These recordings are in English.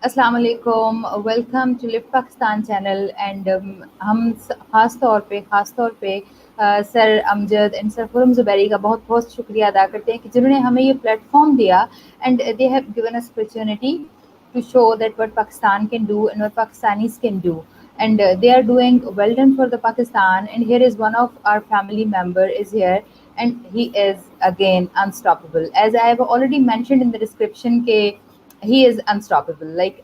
अस्सलाम वालेकुम, welcome to live Pakistan channel and हम ख़ास तौर पे सर अमजद एंड सर फुरम ज़ुबैरी का बहुत बहुत शुक्रिया अदा करते हैं कि जिन्होंने हमें ये प्लेटफॉर्म दिया and they have given us opportunity to show that what Pakistan can do and what Pakistanis can do. And they are doing well done for the Pakistan. And here is one of our family member is here, and he is again unstoppable. As I have already mentioned in the description, ke he is unstoppable. Like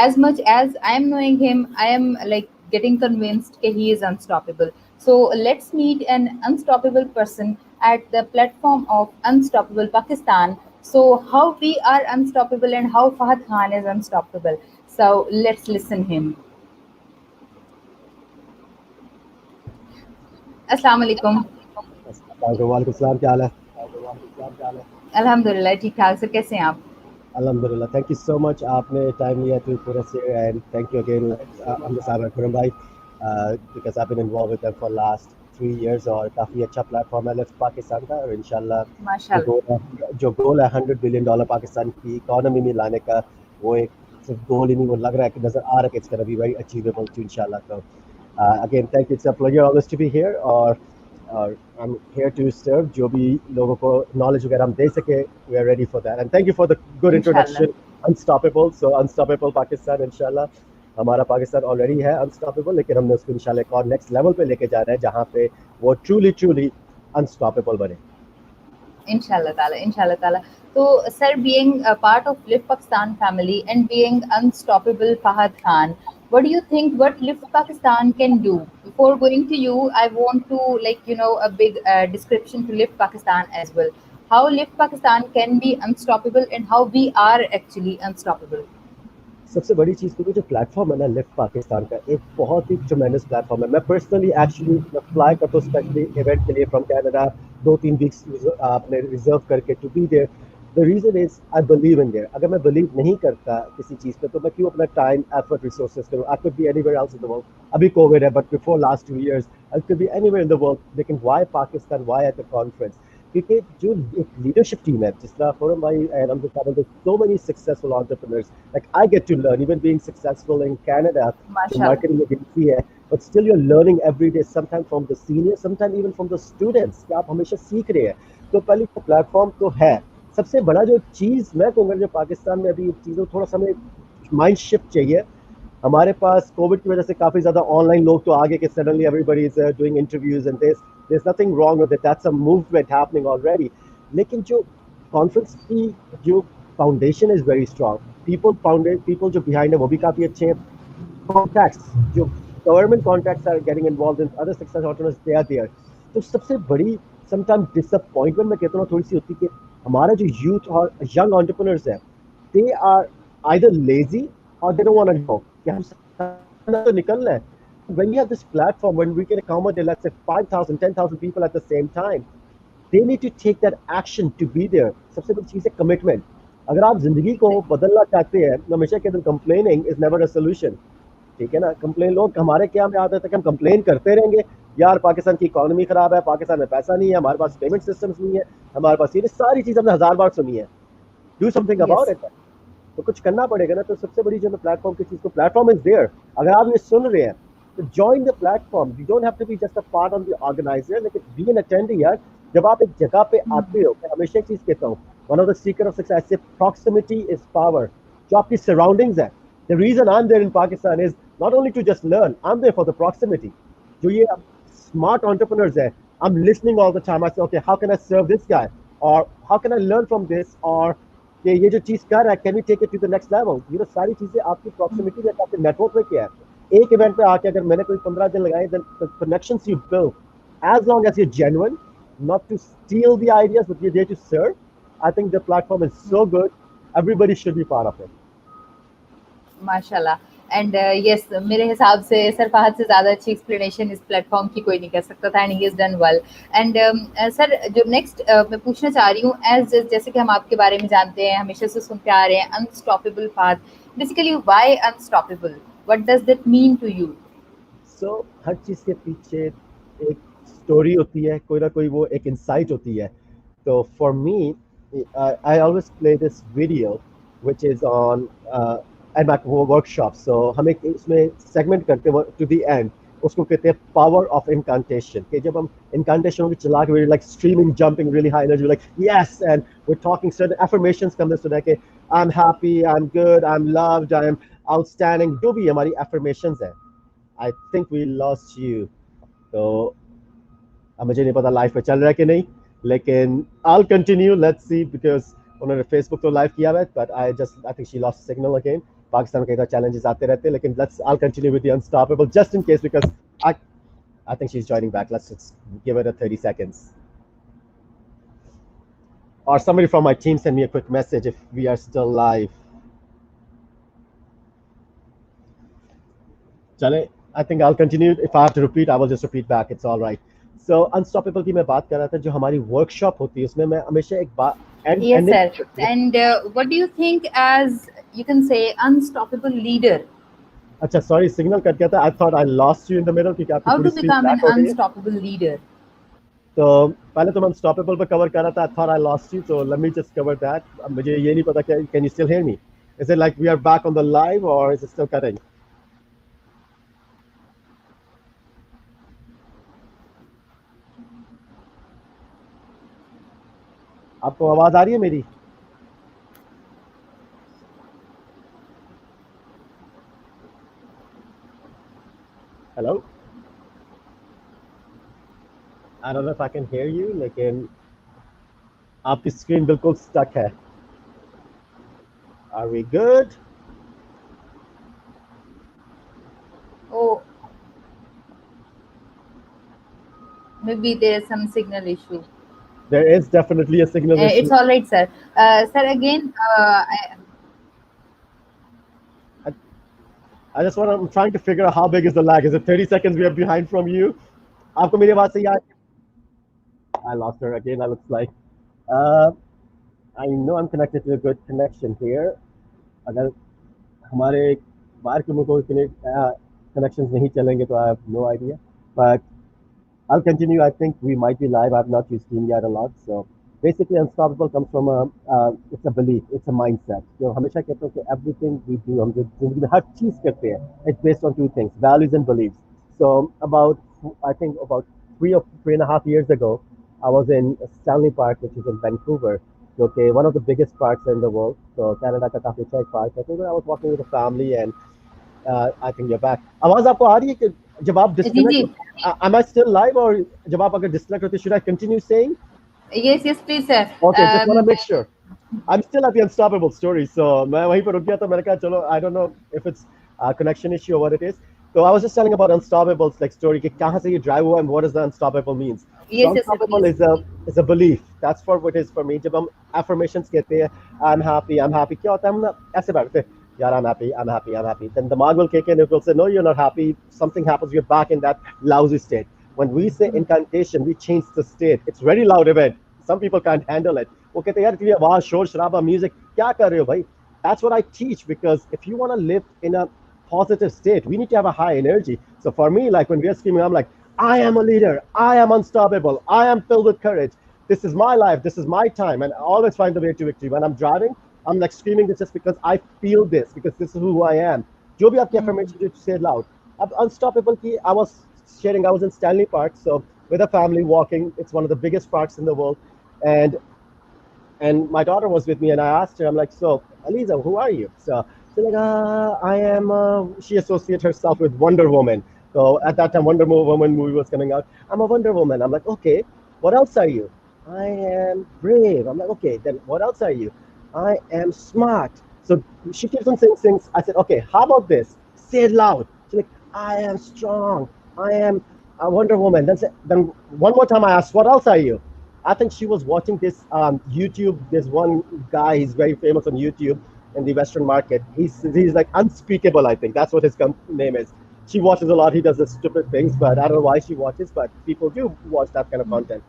as much as I am knowing him, I am like getting convinced that he is unstoppable. So let's meet an unstoppable person at the platform of Unstoppable Pakistan. So how we are unstoppable and how Fahad Khan is unstoppable. So let's listen him. Assalamu alaikum. वालेकुम सलाम, क्या हाल है? अल्हम्दुलिल्लाह ठीक ठाक sir, कैसे हैं आप? अल्हम्दुलिल्लाह, थैंक यू सो मच, आपने टाइम लिया to put us here and thank you again Hamza साहब एंड खुरम भाई, because I been involve with them for last 3 years और काफ़ी अच्छा प्लेटफॉर्म है लिफ्ट पाकिस्तान का। और इंशाल्लाह माशाल्लाह। जो गोल है $100 बिलियन पाकिस्तान की इकोनॉमी में लाने का, वो एक सिर्फ गोल ही नहीं, वो लग रहा है कि नज़र आ रहा है कि it's gonna be very achievable to इंशाल्लाह। तो again thank you, it's a pleasure always to be here और I'm here to serve जो भी लोगों को नॉलेज वगैरह हम दे सके, we are ready for that and thank you for the good introduction. Unstoppable, so Unstoppable Pakistan, इंशाल्लाह हमारा पाकिस्तान ऑलरेडी है अनस्टॉपेबल, लेकिन हमने उसको इंशाल्लाह एक और नेक्स्ट लेवल पे लेके जा रहे हैं जहाँ पे वो ट्रूली अनस्टॉपेबल बने Inshallah Ta'ala. So, sir, being a part of Live Pakistan family and being unstoppable Fahad Khan, what do you think what Live Pakistan can do? Before going to you, I want to a big description to Live Pakistan as well. How Live Pakistan can be unstoppable and how we are actually unstoppable. सबसे बड़ी चीज़ क्योंकि जो platform है ना lift Pakistan का, एक बहुत ही ट्रेमेंडस platform है। मैं पर्सनली एक्चुअली फ्लाई करता हूँ स्पेशली इवेंट के लिए फ्रॉम कनाडा, 2-3 वीक्स आपने रिजर्व करके to be there. The reason is I believe in there. अगर मैं बिलीव नहीं करता किसी चीज़ पे तो मैं क्यों अपना टाइम एफर्ट रिसोर्सेज करूँ? I could be anywhere else in the world. अभी कोविड है, but before last 2 years I could be anywhere in the world, लेकिन why Pakistan, why at the conference? क्योंकि जो एक लीडरशिप टीम है, जिस तरह खुरम भाई एंड हम जो so many successful entrepreneurs, like I get to learn even being successful in Canada, the Mashallah. marketing agency है, but still you're learning every day, sometimes from the seniors, sometimes even from the students, कि आप हमेशा सीख रहे हैं। तो पहले तो प्लेटफॉर्म तो है। सबसे बड़ा जो चीज़ मैं कहूँगा जो पाकिस्तान में अभी चीज़ों थोड़ा सा हमें माइंड शिफ्ट चाहिए। हमारे पास कोविड की वजह से काफ़ी ज़्यादा ऑनलाइन लोग तो आगे कि suddenly everybody is doing interviews and there's nothing wrong with it, that's a movement happening already, लेकिन जो कॉन्फ्रेंस की जो foundation is very strong, people जो बिहाइंड है वो भी काफ़ी अच्छे हैं। कॉन्टैक्ट्स जो government contacts are getting involve in other success entrepreneurs, they are there. तो सबसे बड़ी समटाइम डिसअपॉइंटमेंट मैं कहता हूँ थोड़ी सी होती है कि हमारा जो यूथ और यंग एंटरप्रेन्योर्स है, दे आर आइदर लेजी और they don't want to know कि हम तो निकलना है। When you have this platform, when we can accommodate, let's say 5,000, 10,000 people at the same time, they need to take that action to be there. सबसे बड़ी चीज़ है commitment. अगर आप जिंदगी को बदलना चाहते हैं, हमेशा कहते हैं complaining is never a solution, ठीक है ना? कंप्लेन, लोग हमारे क्या में आदत है कि हम कंप्लेन करते रहेंगे, यार पाकिस्तान की इकोनॉमी खराब है, पाकिस्तान में पैसा नहीं है, हमारे पास पेमेंट सिस्टम्स नहीं है, हमारे पास ये सारी चीज़ हमने 1000 बार सुनी है। Do something about it. तो कुछ करना पड़ेगा ना। तो सबसे बड़ी जो प्लेटफॉर्म की चीज़, को प्लेटफॉर्म इज देयर। अगर आप ये सुन रहे हैं तो join the platform. You don't have to be just a part of the organizer, लेकिन बी एन अटेंडी यार। जब आप एक जगह पे आते हो, मैं हमेशा एक चीज़ कहता हूँ, one of the secret of success से प्रॉक्सिमिटी इज पावर। जो आपकी सराउंडिंग्स है, the reason I am there in Pakistan is not only to just learn, I am there for the proximity. जो ये स्मार्ट एंटरप्रेन्योर्स है, I am listening all the time, I say okay how can I serve this guy, और how can I learn from this, और कि ये जो चीज़ कर रहा है can we take it to the next level. ये सारी चीज़ें आपकी प्रॉक्सिमिटी में, आपके नेटवर्क में क्या है। एक इवेंट पे आके अगर मैंने कोई 15 दिन लगाए, then the connections you build, as long as you're genuine, not to steal the ideas, but you're there to serve, I think the platform is so good, everybody should be part of it. माशाल्लाह। And yes, मेरे हिसाब से sir Fahad से ज़्यादा अच्छी explanation इस platform की कोई नहीं कर सकता था, and he is done well. And sir, जो नेक्स्ट मैं पूछना चाह रही हूँ, एज जैसे कि हम आपके बारे में जानते हैं, हमेशा से सुनते आ रहे हैं unstoppable Fahad. Basically why unstoppable, what does that mean to you? So हर चीज़ के पीछे एक स्टोरी होती है, कोई ना कोई वो एक इंसाइट होती है। तो for me, I always play this video which is on and my workshop. So हम एक इसमें सेगमेंट करते हैं टू द एंड, उसको कहते हैं पावर ऑफ इनकांटेशन. कि जब हम इनकांटेशन की चला के like streaming jumping really high energy like yes and we talking certain affirmations हमने सुना कि I am happy, I am good, I am loved, I am outstanding, जो भी हमारी अफर्मेशंस है. I think we lost you. तो अब मुझे नहीं पता लाइफ पे चल रहा है कि नहीं, लेकिन I continue, let's see, because उन्होंने फेसबुक तो लाइव किया है, but I think she lost signal again. Pakistan में कई तरह चैलेंजेस आते रहते हैं, लेकिन let's I continue with the unstoppable just in case, because I think she's joining back. Let's just give it a 30 seconds. Or somebody from my team send me a quick message if we are still live. Chale, I think I'll continue. If I have to repeat, I will just repeat back. It's all right. So Unstoppable की मैं बात कर रहा था, जो हमारी workshop होती है उसमें मैं हमेशा एक बात Yes, sir. And what do you think as, you can say, unstoppable leader? अच्छा सॉरी सिग्नल कट गया था. I thought I lost you in the middle क्योंकि आपकी How पूरी to screen become black an हो गई है. unstoppable leader? तो पहले तो मैं अनस्टॉपेबल पर कवर कर रहा था. I thought I lost you, so let me just cover that. अब मुझे ये नहीं पता कि can you still hear me. Is it like we are back on the live और इज इट स्टिल कटिंग? आपको आवाज आ रही है मेरी? Hello, I don't know if I can hear you, लेकिन आपकी स्क्रीन बिल्कुल स्टक है. Are we good? Oh, maybe there is some signal issue. There is definitely a signal issue. It's all right, sir. Sir, again, I, I just want to, I'm trying to figure out how big is the lag. Is it 30 seconds we are behind from you? आपको मेरी आवाज सही आ रही है? I lost her again, that looks like. Uh, I know I'm connected to a good connection here. अगर हमारे बाहर के मुल्कों के connections नहीं चलेंगे तो I have no idea. But I'll continue. I think we might be live. I've not used StreamYard a lot. So basically, Unstoppable comes from it's a belief, it's a mindset. जो हमेशा कहते हैं कि everything we do, हम जो जिंदगी में हर चीज करते हैं, it's based on two things, values and beliefs. So about, I think about 3 or 3.5 years ago, I was in Stanley Park, which is in Vancouver. Okay, one of the biggest parks in the world. So Canada का काफी अच्छा एक park है. So I was walking with a family and I think you're back. आवाज आपको आ रही है कि जब आप जी जी. Disconnect, am I still live or जब आप अगर डिस्कनेक्ट होते should I continue saying? Yes, please, sir. Okay, just want to make sure. I'm still at the Unstoppable story, so मैं वहीं पर रुक गया तो मैंने कहा चलो, I don't know if it's a connection issue or what it is. So I was just telling about Unstoppable's like story कि कहाँ से ये drive हुआ and what does the Unstoppable means. Yes, So yes, sir, Unstoppable please. is a belief. That's for what it is for me. जब हम affirmations कहते हैं, I'm happy, क्या होता है हम ना ऐसे बैठते हैं, यार I'm happy. Then the mind will kick in, it will say, no, you're not happy. Something happens, you're back in that lousy state. When we say incantation, we change the state. It's very loud event. Some people can't handle it. वो कहते हैं यार इतनी आवाज शोर शराबा music क्या कर रहे हो भाई? That's what I teach, because if you want to live in a positive state, we need to have a high energy. So for me, like when we are screaming, I'm like, I am a leader, I am unstoppable, I am filled with courage. This is my life, this is my time, and I always find the way to victory. When I'm driving, I'm like screaming this just because I feel this, because this is who I am. जो भी आपकी affirmation, you say it loud. अब unstoppable की, I was sharing, I was in Stanley Park, so with a family walking. It's one of the biggest parks in the world, and my daughter was with me, and I asked her, I'm like, so Aliza, who are you? So she's like, I am. She associates herself with Wonder Woman. So at that time, Wonder Woman movie was coming out. I'm a Wonder Woman. I'm like, okay, what else are you? I am brave. I'm like, okay, then what else are you? I am smart. So she keeps on saying things. I said, okay, how about this? Say it loud. She's like, I am strong. I am a Wonder Woman. Then one more time I asked, what else are you? I think she was watching this YouTube. There's one guy, he's very famous on YouTube in the Western market. He's like Unspeakable, I think. That's what his name is. She watches a lot. He does the stupid things, but I don't know why she watches, but people do watch that kind of content.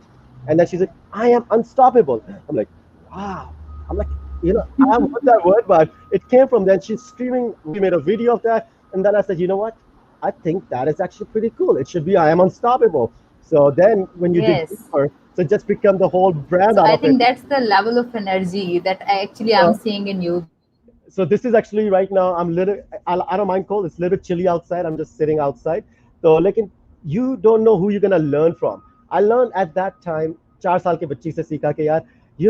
And then she's like, I am unstoppable. I'm like, wow. I'm like, I want that word, but it came from then. She's screaming. We made a video of that. And then I said, you know what? I think that is actually pretty cool. It should be I am unstoppable. So then when you dig Yes. deeper, so it just become the whole brand So out I of it. think that's the level of energy that I actually am So seeing in you. So this is actually right now. I don't mind cold. It's a little bit chilly outside. I'm just sitting outside. So like you don't know who you're gonna learn from. I learned at that time 4 साल के बच्ची से सीखा कि यार,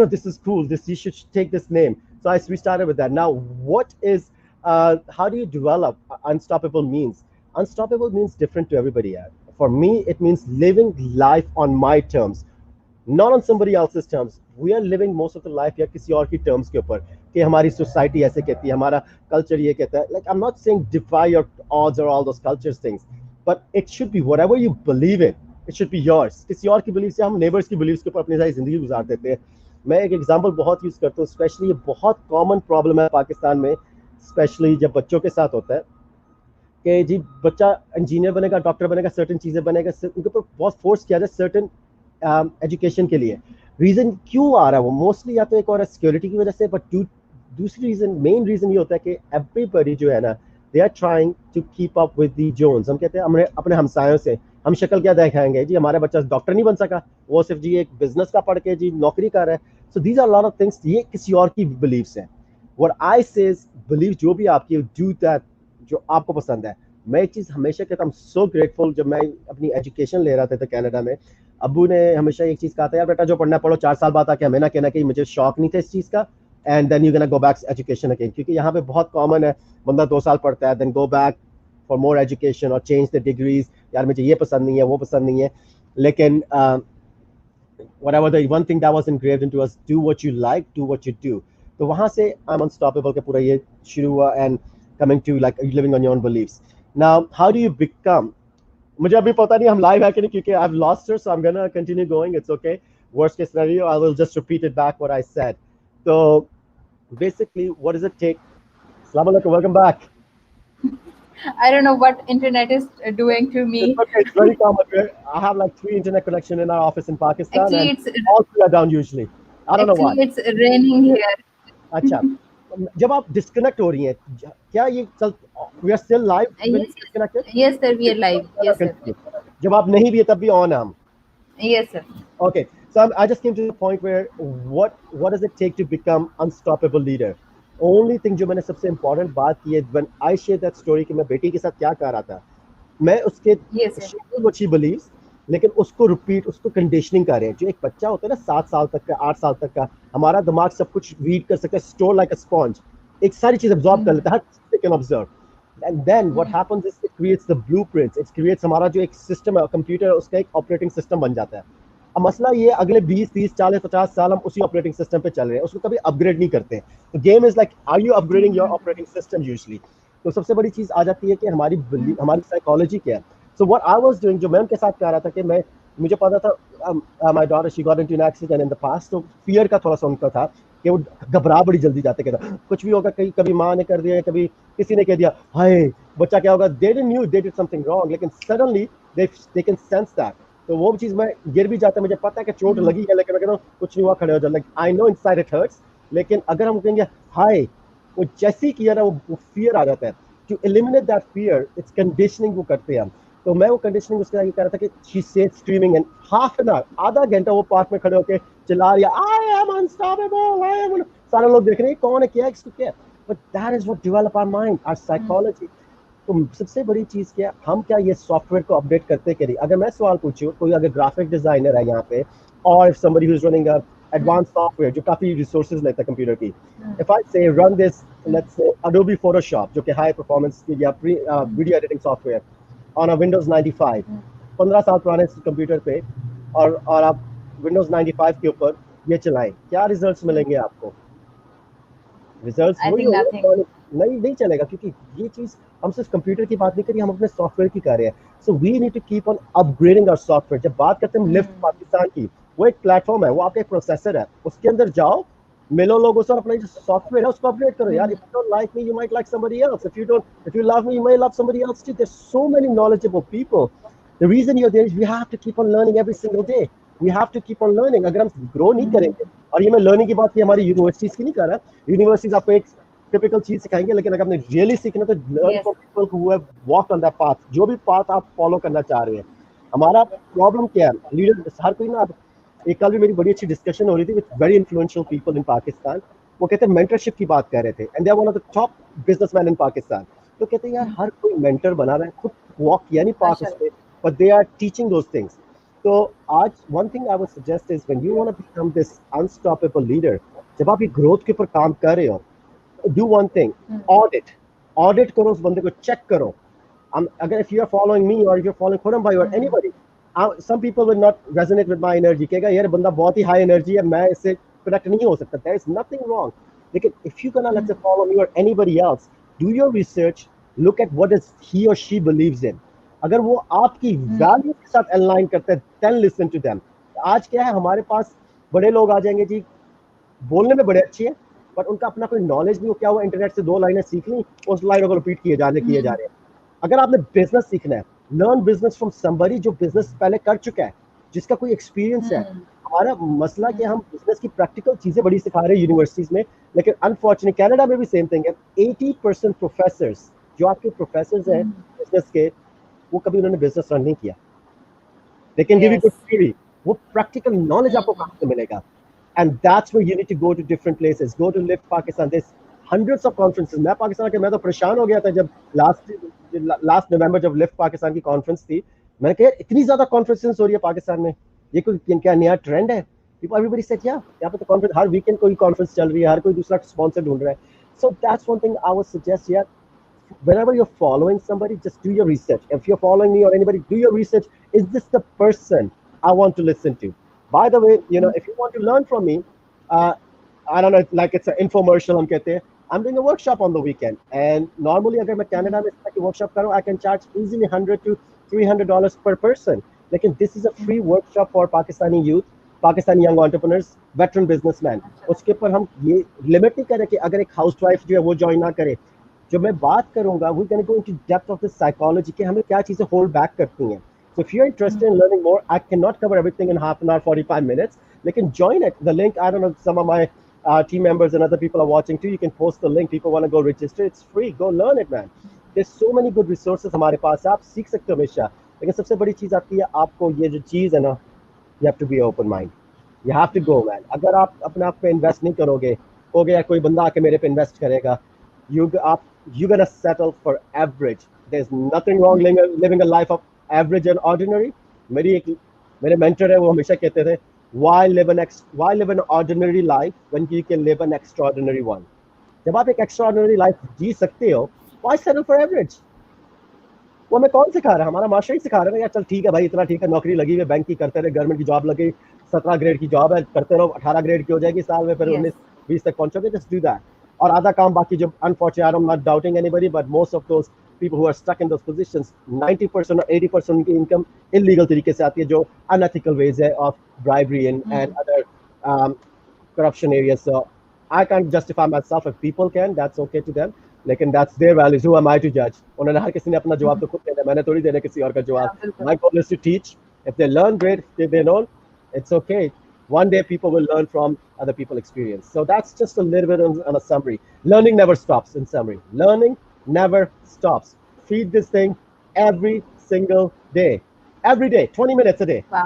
this is cool. This, you should take this name. So we started with that. Now, what is how do you develop unstoppable means? Unstoppable means different to everybody. यार. For me, it means living life on my terms, not on somebody else's terms. We are living most of the life या किसी और की terms के ऊपर कि हमारी society ऐसे कहती है, हमारा culture ये कहता है. Like, I'm not saying defy your odds or all those cultures things, but it should be whatever you believe in. It should be yours. किसी और की belief से हम neighbors की beliefs के ऊपर अपनी सारी जिंदगी गुजार देते हैं. मैं एक एग्जांपल बहुत यूज करता हूँ, स्पेशली ये बहुत कॉमन प्रॉब्लम है पाकिस्तान में, स्पेशली जब बच्चों के साथ होता है कि जी बच्चा इंजीनियर बनेगा, डॉक्टर बनेगा, सर्टेन चीज़ें बनेगा, उनके ऊपर बहुत फोर्स किया जाए सर्टेन एजुकेशन के लिए. रीज़न क्यों आ रहा है वो मोस्टली या तो एक और सिक्योरिटी की वजह से, बट दूसरी रीज़न, मेन रीज़न ये होता है कि एवरीबडी जो है ना, they are trying to keep up with the Jones. हम कहते हैं हमने अपने हमसायों से हम शक्ल क्या दिखाएंगे जी, हमारा बच्चा डॉक्टर नहीं बन सका, वो सिर्फ जी एक बिजनेस का पढ़ के जी नौकरी कर रहा है. So these are lot of things, ये किसी और की बिलीव्स हैं. व्हाट आई से बिलीव जो भी आपकी, डू दैट जो आपको पसंद है. मैं एक चीज़ हमेशा कहता हूँ, सो ग्रेटफुल. जब मैं अपनी एजुकेशन ले रहा था कनाडा में, अबू ने हमेशा एक चीज़ कहा था, यार बेटा जो पढ़ना पढ़ो, 4 साल बाद आके हमें ना कहना कि मुझे शौक नहीं था इस चीज़ का, and then you gonna go back education again. क्योंकि यहाँ पे बहुत कॉमन है, बंदा 2 साल पढ़ता है, then go back for more education और चेंज द डिग्रीज. यार मुझे ये पसंद नहीं है, वो पसंद नहीं है. लेकिन whatever the one thing that was engraved into us, do what you like, do what you do. तो वहाँ से I'm unstoppable का पूरा ये शुरू हुआ, and coming to like living on your own beliefs. Now, how do you become? मुझे अभी पता नहीं हम लाइव है कि नहीं, क्योंकि I've lost her, so I'm gonna continue going. It's okay. Worst case scenario, I will just repeat it back what I said. So basically, what does it take? Assalamu alaikum, welcome back. I don't know what internet is doing to me. It's okay, it's very common. I have like 3 internet connection in our office in Pakistan, Actually, and it's all 3 are down usually. I don't know why. actually it's raining here. अच्छा, जब आप disconnect हो रही हैं, क्या ये चल, we are still live Yes, disconnected? yes, sir. We are live. Yes, sir. जब आप नहीं भी है तब भी ऑन है हम. Yes, sir. Okay, so I just came to the point where what does it take to become unstoppable leader? Only thing जो मैंने सबसे important बात की है, when I share that story कि मैं बेटी के साथ क्या कर रहा था, मैं उसके Yes, sir. what she believes, लेकिन उसको रिपीट, उसको कंडीशनिंग कर रहे हैं. जो एक बच्चा होता है ना 7 साल तक का, 8 साल तक का, हमारा दिमाग सब कुछ रीड कर सकता है, स्टोर लाइक अ स्पॉन्ज, एक सारी चीज अब्सॉर्ब कर लेता है, हर चीज can observe. And then what happens is it creates the blueprints, it creates हमारा जो एक सिस्टम है, कंप्यूटर, उसका एक ऑपरेटिंग सिस्टम बन जाता है. अब मसला ये, अगले 20 30 40 50 साल हम उसी ऑपरेटिंग सिस्टम पे चल रहे हैं, उसको कभी अपग्रेड नहीं करते. तो game is like, are you upgrading your operating system usually? तो सबसे बड़ी चीज आ जाती है कि हमारी साइकोलॉजी क्या है. So what I was doing, जो मैं उनके साथ कह रहा था कि मुझे पता था my daughter she got into an accident in the past, तो फियर का थोड़ा सा उनका था कि वो घबरा बड़ी जल्दी जाते, कहता कुछ भी होगा, कभी माँ ने कर दिया, कभी किसी ने कह दिया हाय बच्चा क्या होगा, they didn't knew they did something wrong, लेकिन suddenly they can sense that. तो वो चीज़, मैं गिर भी जाता, मुझे पता है कि चोट लगी है, लेकिन मैं कहता हूँ कुछ नहीं हुआ, खड़े हो जाओ, like I know inside it hurts. लेकिन अगर हम कहेंगे हाय, वो जैसी किया ना, वो फियर आ जाता है. To eliminate that fear, it's conditioning वो करते हैं हम. तो मैं वो कंडीशनिंग उसके आगे कह रहा था कि she said streaming, and half an hour, आधा घंटा वो पार्क में खड़े होकर चिल्ला रही है, I am unstoppable, I am. सारे लोग देख रहे हैं कौन है, क्या है, किसको क्या है. But that is what develop our mind, our psychology. तो सबसे बड़ी चीज़ क्या, हम क्या ये सॉफ्टवेयर को अपडेट करते कि नहीं? अगर मैं सवाल पूछूं, कोई अगर ग्राफिक डिजाइनर है यहाँ पे, और somebody who is running a advance software जो काफी रिसोर्सेज लेता है कंप्यूटर की, इफ आई से run this, let's say Adobe Photoshop, जो कि हाई परफॉर्मेंस या video editing software on a Windows 95, 15 साल पुराने कंप्यूटर पे, और आप विंडोज 95 के ऊपर ये चलाएं, क्या रिजल्ट्स मिलेंगे आपको? रिजल्ट्स I वही think होंगे, nothing. नहीं चलेगा, क्योंकि ये चीज हम सिर्फ कंप्यूटर की बात नहीं करिए, हम अपने सॉफ्टवेयर की कर रहे हैं. So we need to keep on upgrading our software. जब बात करते हैं लिफ्ट पाकिस्तान की, वो एक प्लेटफॉर्म है, वो आपका एक प्रोसेसर है, उसके अंदर जाओ, मिलो लोगों से, अपना जो सॉफ्टवेयर है उसको अपग्रेड करो. यार, if you don't like me, you might like somebody else. If you love me, you may love somebody else too. There's so many knowledgeable people. The reason you're there is we have to keep on learning every single day. We have to keep on learning. अगर हम grow नहीं करेंगे, और ये मैं learning की बात की हमारी यूनिवर्सिटीज की नहीं कर रहा, यूनिवर्सिटीज आपको एक टिपिकल चीज सिखाएंगे, लेकिन अगर आपने रियली सीखना तो learn from people who have walked on that path, जो भी पाथ आप फॉलो करना चाह रहे हैं. हमारा प्रॉब्लम क्या है, लीडर हर कोई ना. एक कल भी मेरी बड़ी अच्छी डिस्कशन हो रही थी with very influential people in Pakistan. वो कहते हैं मेंटरशिप की बात कर रहे थे, and they are one of the top businessman in Pakistan. तो कहते हैं यार हर कोई मेंटर बना रहा है, खुद वॉक किया नहीं पाथ माशाल्लाह। उसमें, but they are teaching those things. तो आज one thing I would suggest is when you want to become this unstoppable leader, जब आप ये ग्रोथ के ऊपर काम कर रहे हो, do one thing, audit, audit करो उस बंदे को, चेक करो। अगर if you are following me or if you're following Khurram भाई or anybody, some people will not resonate with my energy, कहेगा यार बंदा बहुत ही high energy है, मैं इससे कनेक्ट नहीं हो सकता, there is nothing wrong। लेकिन if you gonna let's say follow me or anybody else, do your research, look at what is he or she believes in। अगर वो आपकी वैल्यू के साथ अलाइन करते हैं, then listen to them। आज क्या है, हमारे पास बड़े लोग आ जाएंगे जी, बोलने में बड़े अच्छे हैं, बट उनका अपना कोई नॉलेज नहीं हो, क्या वो इंटरनेट से दो लाइनें सीख ली, उस लाइनों को रिपीट किए जा रहे हैं। अगर आपने बिजनेस सीखना है, लर्न बिजनेस फ्रॉम समबडी जो बिजनेस पहले कर चुका है, जिसका कोई एक्सपीरियंस है। हमारा मसला कि हम बिजनेस की प्रैक्टिकल चीजें बड़ी सिखा रहे हैं यूनिवर्सिटीज में, लेकिन अनफॉर्चुनेट कनाडा में भी सेम थिंग है। 80% प्रोफेसर्स, जो आपके प्रोफेसर्स हैं बिजनेस के, वो कभी उन्होंने बिजनेस रन नहीं किया। They can give you good theory, वो प्रैक्टिकल नॉलेज आपको कहां से मिलेगा? And that's where you need to go to different places. Go to Lift Pakistan. There's hundreds of conferences. मैं पाकिस्तान के, मैं तो परेशान हो गया था जब लास्ट नवंबर जब लिफ्ट पाकिस्तान की कॉन्फ्रेंस थी। मैंने कहा इतनी ज्यादा कॉन्फ्रेंसेस हो रही है पाकिस्तान में, ये कोई क्या नया ट्रेंड है? Everybody said yeah, यहाँ पे तो कॉन्फ्रेंस, हर वीकेंड कोई कॉन्फ्रेंस चल रही है, हर कोई दूसरा स्पॉन्सर ढूंढ रहा है। So that's one thing I would suggest, yeah, whenever you're following somebody, just do your research. If you're following me or anybody, do your research. Is this the person I want to listen to? By the way, you know, if you want to learn from me, uh, I don't know, like it's an infomercial, I'm doing a workshop on the weekend. And normally, अगर मैं Canada में इस workshop करूँ, I can charge easily $100 to $300 per person. Lekin this is a free workshop for Pakistani youth, Pakistani young entrepreneurs, veteran businessmen. उसके ऊपर हम ये limit नहीं करें कि अगर एक हाउसवाइफ जो है वो ज्वाइन ना करे। जो मैं बात करूंगा, we can go into depth of the psychology कि हमें क्या चीजें होल्ड बैक करती हैं। So if you're interested in learning more, I cannot cover everything in half an hour, 45 minutes. Lekin join it. The link, I don't know, some of my team members and other people are watching too. You can post the link. People want to go register. It's free. Go learn it, man. There's so many good resources हमारे पास है, आप सीख सकते हो हमेशा। लेकिन सबसे बड़ी चीज आती है, आपको ये जो चीज है ना, you have to be open mind. You have to go, man. अगर आप अपने आप पे इन्वेस्ट नहीं करोगे, हो गया कोई बंदा आके मेरे पे इन्वेस्ट करेगा, you're gonna settle for average. There's nothing wrong living a life of average and ordinary. मेरे mentor है, वो हमेशा कहते थे, why live an ordinary life when you can live an extraordinary one? जब आप एक extraordinary life जी सकते हो, why settle for average? वो हमें कौन सिखा रहा है? हमारा मास्टर ही सिखा रहा है यार, चल ठीक है भाई, इतना ठीक है, नौकरी लगी हुई, बैंक की करते रहे, गवर्नमेंट की जॉब लगी, 17 ग्रेड की जॉब है, करते रहो, 18 ग्रेड की हो जाएगी साल में, फिर 19-20 तक पहुंचोगे, जस्ट डू दैट। और आधा काम बाकी जो unfortunate, I am not doubting anybody, but most of those people who are stuck in those positions, 90% or 80% उनकी इनकम इलीगल तरीके से आती है, जो unethical ways है of bribery and other corruption areas. So I can't justify myself. If people can, that's okay to them. लेकिन that's their values. Who am I to judge? उन्होंने हर किसी ने अपना जवाब तो खुद देना है, मैंने थोड़ी देना किसी और का जवाब। My goal is to teach. If they learn, great. If they don't, it's okay. One day people will learn from other people's experience. So that's just a little bit on a summary. Learning never stops. In summary, learning never stops. Feed this thing every single day. Every day, 20 minutes a day. Wow.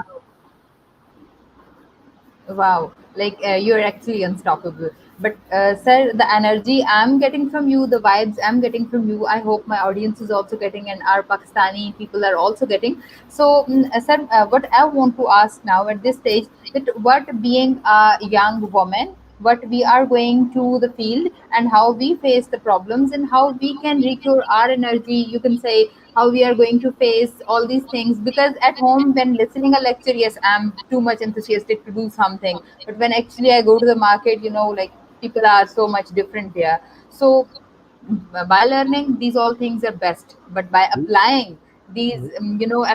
Wow, like you're actually unstoppable. But sir, the energy I'm getting from you, the vibes I'm getting from you, I hope my audience is also getting, and our Pakistani people are also getting. So, sir, what I want to ask now at this stage, that what being a young woman, what we are going to the field, and how we face the problems, and how we can recure our energy, you can say, how we are going to face all these things. Because at home, when listening a lecture, yes, I'm too much enthusiastic to do something, but when actually I go to the market, like people are so much different there. So by learning, these all things are best, but by applying these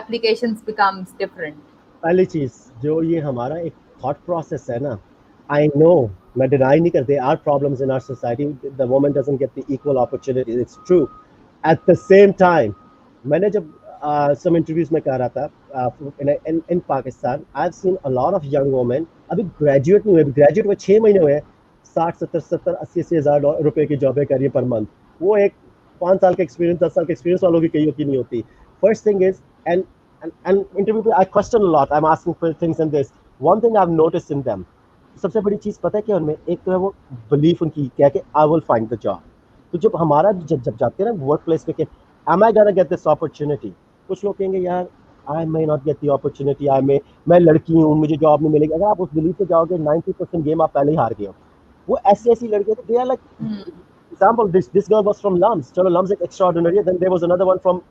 applications becomes different. पहली चीज जो ये हमारा एक thought process है ना, I know, मैं deny नहीं करते, are problems in our society, the woman doesn't get the equal opportunities, it's true. At the same time, मैंने जब सम इंटरव्यूज में कह रहा था in Pakistan, I have seen a lot of young women, अभी ग्रेजुएट नहीं हुए, ग्रेजुएट हुए 6 महीने हुए, 60-70-80 हज़ार रुपए की जॉबें कर रही है पर मंथ। वो एक 5 साल का एक्सपीरियंस, 10 साल का एक्सपीरियंस वालों की कईयों की नहीं होती। First thing is, and interview, I question a lot. I'm asking for things in this. One thing I've noticed in them, सबसे बड़ी चीज़ पता है क्या उनमें, एक तो है वो बिलीफ उनकी क्या है कि I will find the job. तो जब हमारा जब जाते हैं ना वर्क प्लेस पे कि am I gonna get this opportunity, कुछ लोग कहेंगे यार I may not get the opportunity, I may, मैं लड़की हूँ मुझे जॉब नहीं मिलेगी। अगर आप उस बिलीफ पे जाओगे 90% गेम आप पहले ही हार गए हो। वो ऐसी ऐसी लड़कियां थे, they are like, example, this girl was from Lums. Chalo, Lums is extraordinary. Then there was another one from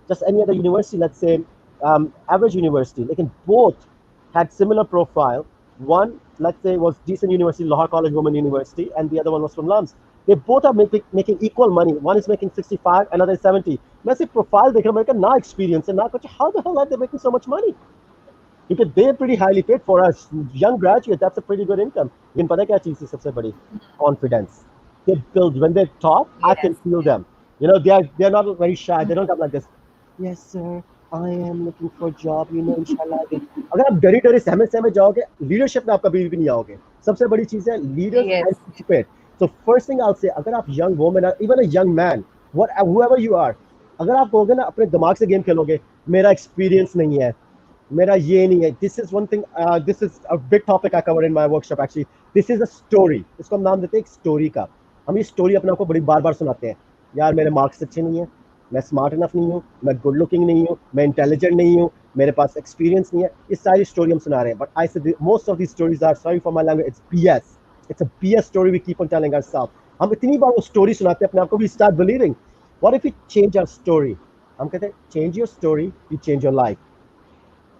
just any other university, let's say average university. Like in both had similar profile. One, let's say, was decent university, Lahore College Women University, and the other one was from Lums. They both are making equal money. One is making 65, another is 70. मैं सिर्फ profile देख रहा हूँ, ना experience है ना कुछ. How the hell are they making so much money? Because they're pretty highly paid for us young graduates. That's a pretty good income. लेकिन पता है क्या चीज़ है सबसे बड़ी? Confidence. They build when they talk. I Yes. can feel them. You know, they're not very shy. They don't come like this. Yes, sir. I am looking for a job. You know, inshallah. अगर आप डरी डरी सहमे सहमे जाओगे, leadership में आप कभी भी नहीं आओगे. सबसे बड़ी चीज़ है leaders Yes. anticipate. So first thing I'll say, अगर आप young woman, even a young man, whoever you are, अगर आप कहोगे ना अपने दिमाग से गेम खेलोगे, मेरा एक्सपीरियंस नहीं है, मेरा ये नहीं है, this is one thing, this is a big topic I cover in my workshop actually. This is a story, इसको हम नाम देते हैं एक स्टोरी का. हम ये स्टोरी अपने आप को बड़ी बार बार सुनाते हैं. यार मेरे मार्क्स अच्छे नहीं है, मैं स्मार्ट इनफ नहीं हूँ, मैं गुड लुकिंग नहीं हूँ, मैं इंटेलिजेंट नहीं हूँ, मेरे पास एक्सपीरियंस नहीं है. ये सारी स्टोरी हम सुना रहे हैं. But I say most of the stories are, sorry for my language, it's BS. It's a BS story we keep on telling ourselves. हम इतनी बार वो स्टोरी सुनाते हैं अपने आप को, we start believing. What if we change our story? हम कहते हैं change your story, you change your life.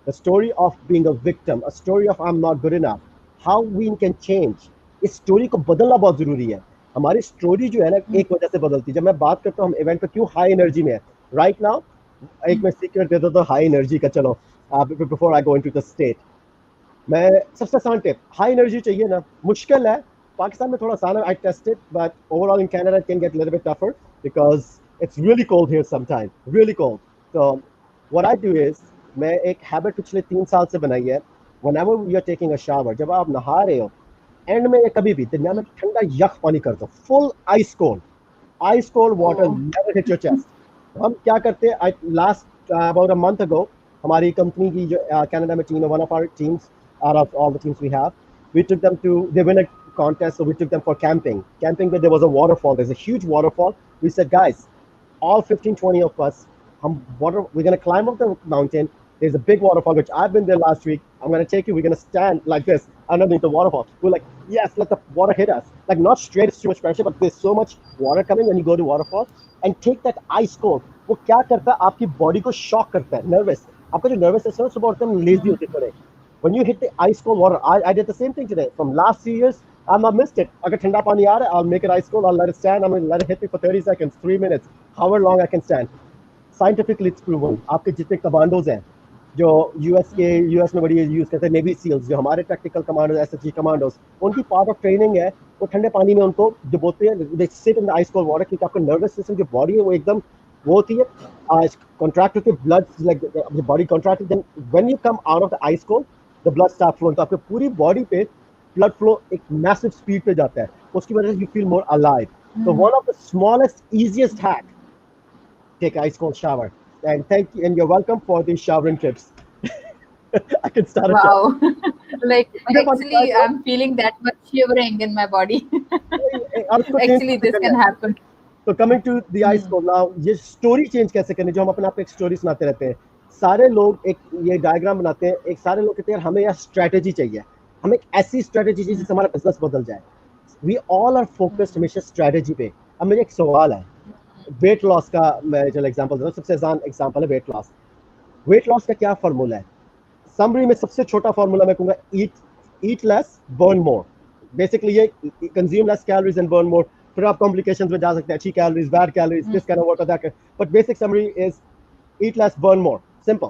The story of being a victim, a story of I'm not good enough, how we can change. इस story को बदलना बहुत जरूरी है. हमारी स्टोरी जो है ना एक वजह से बदलती है. जब मैं बात करता हूँ हम इवेंट पे क्यों हाई एनर्जी में है राइट नाउ, एक मैं सीक्रेट दे देता हूँ हाई एनर्जी का. चलो before I go into the state, मैं सबसे आसान टिप, हाई एनर्जी चाहिए ना, मुश्किल है. पाकिस्तान में थोड़ा आसान है, I tested, but overall in Canada it can get little bit tougher because it's really cold here sometime, really cold. तो व्हाट आई डू इज, मैं एक हैबिट पिछले 3 साल से बनाई है. Whenever you are taking a shower, जब आप नहा रहे हो, एंड में या कभी भी दुनिया में ठंडा यख पानी कर दो, full ice cold water Oh. Never hit your chest. हम क्या करते हैं, last about a month ago, हमारी कंपनी की जो कनाडा में टीम है, one of our teams, out of all the teams we have, we took them to, they win a contest, so we took them for camping. Camping where there was a waterfall, there's a huge waterfall. We said, guys, all 15, 20 of us, we're going to climb up the mountain. There's a big waterfall, which I've been there last week. I'm going to take you. We're going to stand like this underneath the waterfall. We're like, yes, let the water hit us. Like, not straight, it's too much pressure, but there's so much water coming when you go to waterfall. And take that ice cold. वो क्या करता है, आपकी body को shock करता है, nervous. आपका जो नर्वस सिस्टम है सुबह उठते हम लेजी होते थोड़े. When you hit the ice cold water, I did the same thing today. From last 3 years, I've not missed it. अगर ठंडा पानी आ रहा है, I'll make it ice cold. I'll let it stand. I'm gonna let it hit me for 30 seconds, 3 minutes, however long I can stand. Scientifically, it's proven. आपके जितने commandos हैं, जो US में बड़ी यूज करते हैं, नेवी सील्स, जो हमारे टेक्निकल कमांडोज, एसएचजी कमांडोज, उनकी पार्ट ऑफ ट्रेनिंग है वो ठंडे पानी में उनको डुबोते हैं. They sit in the ice cold water, क्योंकि आपका नर्वस सिस्टम जो बॉडी है वो एकदम वो होती है कॉन्ट्रैक्ट होती है, blood like body contract. Then when you come out of the ice cold, the blood start flowing. तो आपके पूरी बॉडी पे ब्लड फ्लो एक मैसिव स्पीड पे जाता है, उसकी वजह से यू फील मोर अलाइव. तो one of the smallest easiest hack, take ice cold shower. And thank you, and you're welcome for these showering tips. I can start a job. Wow. Like ठंडे पानी में आए actually हो, I'm feeling that much shivering in my body. और उसको change Actually कैसे this करना can है. happen. तो coming to the ice cold now, ये स्टोरी चेंज कैसे करनी, जो हम अपने आप को एक स्टोरी सुनाते रहते हैं. सारे लोग एक ये डायग्राम बनाते हैं, एक सारे लोग कहते हैं हमें यार स्ट्रेटेजी चाहिए, हमें एक ऐसी स्ट्रेटेजी चाहिए जिससे हमारा बिजनेस बदल जाए. वी ऑल आर फोकस्ड हमेशा स्ट्रेटेजी पे. अब मेरे एक सवाल है, वेट लॉस का मैं चलो एग्जांपल देता हूँ. सबसे आसान एग्जांपल है वेट लॉस. वेट लॉस का क्या फॉर्मूला है? समरी में सबसे छोटा फॉर्मूला मैं कहूँगा, eat less burn more. Basically ये consume less calories and burn more. फिर आप कॉम्प्लिकेशंस में जा सकते हैं, अच्छी calories, bad calories, this can work that, but basic summary is eat less burn more, simple.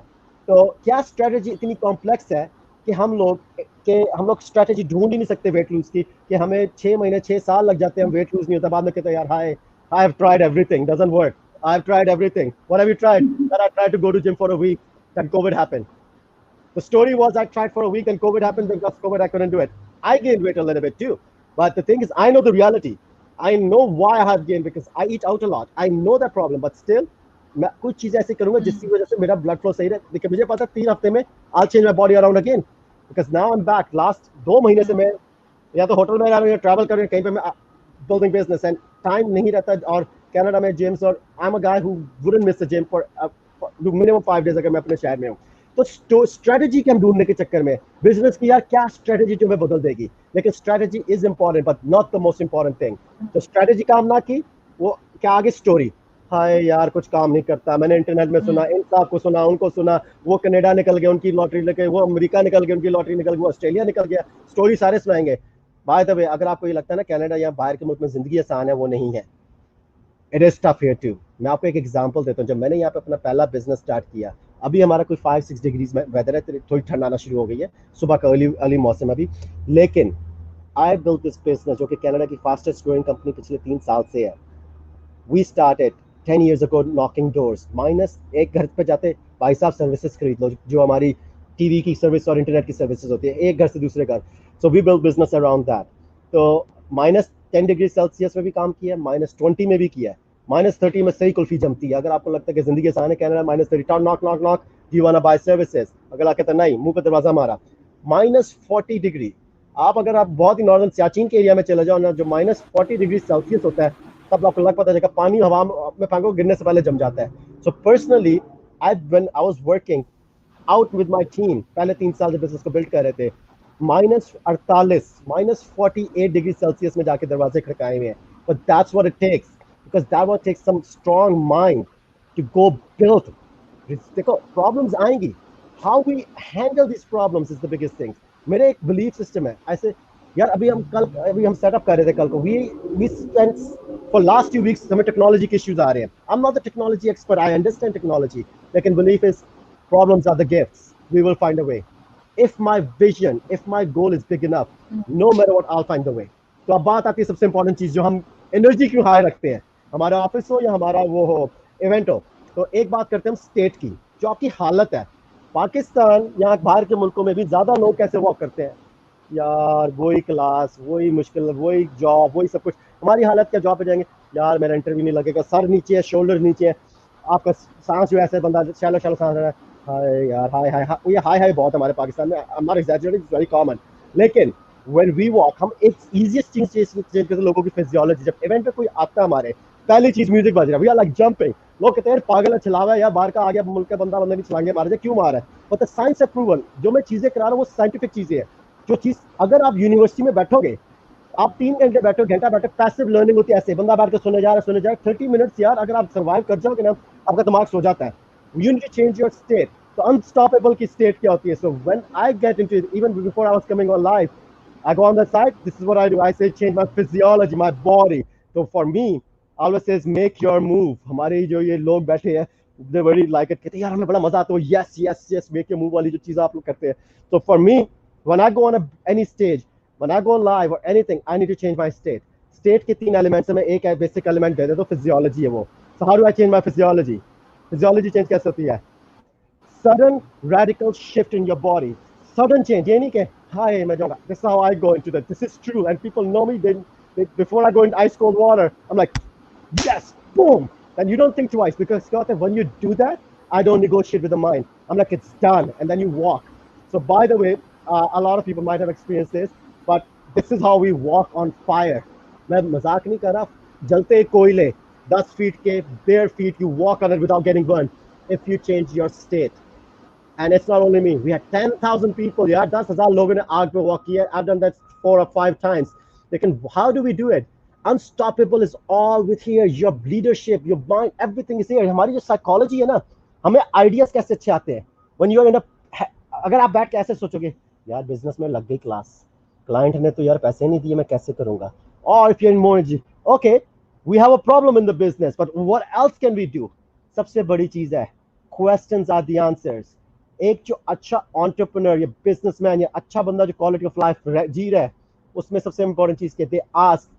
तो क्या स्ट्रेटेजी इतनी कॉम्प्लेक्स है कि हम लोग स्ट्रेटेजी ढूंढ ही नहीं सकते वेट लूज की, कि हमें 6 महीने 6 साल लग जाते हैं, हम वेट लूज नहीं होता, बाद में कहते हैं यार हाय I have tried everything, doesn't work. I have tried everything. What have you tried? That I tried to go to gym for a week. Then COVID happened. The story was I tried for a week and COVID happened. Because of COVID, I couldn't do it. I gained weight a little bit too. But the thing is, I know the reality. I know why I have gained because I eat out a lot. I know that problem. But still, मैं कुछ चीज़ ऐसी करूँगा जिसकी वजह से मेरा blood flow सही रहे. देखिए मुझे पता है 3 हफ्ते में I'll change my body around again. Because now I'm back. Last 2 महीने से मैं या तो होटल में या ट्रैवल कर रहे हैं कहीं पे, मैं बिल्डिंग बिजनेस एंड टाइम नहीं रहता। और कनाडा में जिम्स, और I am a guy who wouldn't miss the gym for minimum 5 days अगर मैं अपने शहर में हूँ। तो स्ट्रेटजी के हम ढूंढने के चक्कर में बिजनेस की यार क्या स्ट्रेटजी तुम्हें बदल देगी, लेकिन strategy is important but not the most important thing. तो स्ट्रेटजी काम ना की, वो क्या आगे स्टोरी, हाय यार कुछ काम नहीं करता, मैंने इंटरनेट में सुना, इन साहब को सुना, उनको सुना, वो कनाडा निकल गए उनकी लॉटरी लेके, वो अमेरिका निकल गए उनकी लॉटरी निकल गई, वो ऑस्ट्रेलिया निकल गया, स्टोरी सारे सुनाएंगे। बाय द वे, अगर आपको ये लगता है ना कनाडा या बाहर के मुल्क में जिंदगी आसान है, वो नहीं है। It is tough here too. मैं आपको एक एग्जांपल देता हूँ। जब मैंने यहाँ पे अपना पहला बिजनेस स्टार्ट किया, अभी हमारा कोई 5-6 डिग्रीज में वेदर है, थोड़ी ठंड आना शुरू हो गई है, सुबह का अर्ली अर्ली मौसम अभी, लेकिन आई बिल्ट दिस बिजनेस जो कि कनाडा की फास्टेस्ट ग्रोइंग कंपनी पिछले 3 साल से है। We started 10 years ago knocking doors, minus एक घर पे जाते, भाई साहब सर्विसेज खरीद लो, जो हमारी टीवी की सर्विस और इंटरनेट की सर्विसेज होती है, एक घर से दूसरे घर। So we build business around that. तो -10 डिग्री सेल्सियस में भी काम किया है, -20 में भी किया है, -30 में सही कुल्फी जमती है। अगर आपको लगता है कि जिंदगी आसान है, Canada -30, knock knock knock, do you want to buy services, अगर कहते नहीं, मुंह पे दरवाजा मारा। -40 डिग्री, आप अगर आप बहुत ही नॉर्दर्न सियाचिन के एरिया में चले जाओ ना, जो -40 डिग्री सेल्सियस होता है, तब आपको लग पता चलेगा पानी हवा में फेंको, गिरने से पहले जम जाता है। So personally I when I was working out with my team, पहले 3 साल जब बिजनेस को बिल्ड कर रहे थे, -48, -48 डिग्री सेल्सियस में जाके दरवाजे खड़काए हुए हैं। But that's what it takes, because that what takes some strong mind to go build. देखो प्रॉब्लम्स आएंगी, how we handle this problems is the biggest thing. मेरे एक बिलीफ सिस्टम है ऐसे, यार अभी हम सेटअप कर रहे थे कल को, we spent for last 2 weeks, हमें टेक्नोलॉजी के इश्यूज आ रहे हैं। I am not the technology expert, I understand technology, लेकिन belief is problems are the gifts, we will find a way। if my vision, if my goal is big enough, no matter what, I'll find the way। तो अब बात आती है सबसे important चीज, जो हम एनर्जी क्यों हाई रखते हैं, हमारा ऑफिस हो या हमारा वो हो इवेंट हो। तो एक बात करते हैं हम स्टेट की, जो आपकी हालत है। पाकिस्तान या बाहर के मुल्कों में भी ज्यादा लोग कैसे वॉक करते हैं, यार वही क्लास, वही मुश्किल, वही जॉब, वही सब कुछ। हमारी हालत क्या, जॉब पे जाएंगे, यार मेरा इंटरव्यू नहीं लगेगा, सर नीचे है, शोल्डर नीचे है, आपका सांस जो ऐसे बंदा शैलो शैलो सांस रहा है, हाय यार हाय हाय हाय, ये हाय हाय बहुत हमारे पाकिस्तान में, आई am not exaggerating, it's very common. लेकिन व्हेन वी वॉक, हम एक इजीएस्ट चीज चेंज करते हैं, लोगों की फिजियोलॉजी। जब इवेंट पे कोई आता है हमारे, पहली चीज म्यूजिक बज रहा है, वी आर लाइक जंपिंग। लोग कहते हैं पागल है, छलावा है, या बाहर का आ गया मुल्क का बंदा, बंदा भी छलांगे मार जाए, क्यों मार है। बट द साइंस अप्रूवल, जो मैं चीजें करा रहा हूँ वो साइंटिफिक चीजें हैं। जो चीज अगर आप यूनिवर्सिटी में बैठोगे, आप 3 घंटे बैठो, घंटा बैठो, पैसिव लर्निंग होती है, ऐसे बंदा बैठ के सुने जा रहा 30 मिनट्स, यार अगर आप सर्वाइव कर जाओगे ना, आपका दिमाग सो जाता है। You need to change your state. तो अनस्टॉपेबल की स्टेट क्या होती है। So when I get into it, even before I was coming on live, I go on that side, this is what I do, I say change my physiology, my body। So for me always says make your move। हमारे जो ये लोग बैठे हैं, they very like it, कहते हैं यार हमें बड़ा मजा आता है, yes yes yes make your move वाली जो चीज़ आप लोग करते हैं। So for me, when I go on any stage, when I go live or anything, I need to change my state। State के 3 एलिमेंट्स में एक है बेसिक एलिमेंट दे दे, तो फिजियोलॉजी है वो। So how do I change my physiology? Physiology change कैसे होती है? Sudden radical shift in your body, sudden change, ये नहीं कि hi मैं जाऊँगा, this is how I go into that, this is true and people know me, they before I go into ice cold water, I'm like yes, boom, and you don't think twice, because Scott, when you do that, I don't negotiate with the mind, I'm like it's done, and then you walk। So by the way, a lot of people might have experienced this, but this is how we walk on fire। मैं मजाक नहीं कर रहा, जलते कोयले 10 feet के bare feet, you walk on it without getting burned if you change your state। And it's not only me, we had 10,000 people, यार 10,000 लोगों ने आग पे वॉक किया। I've done that 4 or 5 times। लेकिन how do we do it? Unstoppable is all with here, your leadership, your mind, everything is here। हमारी जो psychology है ना, हमें ideas कैसे अच्छे आते हैं। When you're in a, अगर आप बैठ के ऐसे सोचोगे, यार बिजनेस में लग गई क्लास, क्लाइंट ने तो यार पैसे नहीं दिए, मैं कैसे करूंगा। Or if you're in more energy, okay, we have a problem in the business, but what else can we do? सबसे बड़ी चीज है, questions are the answers। एक जो अच्छा एंटरप्रेन्योर या बिजनेसमैन या अच्छा बंदा जो क्वालिटी ऑफ लाइफ जी रहा है, उसमें सबसे इंपॉर्टेंट चीज कहते हैं आस्क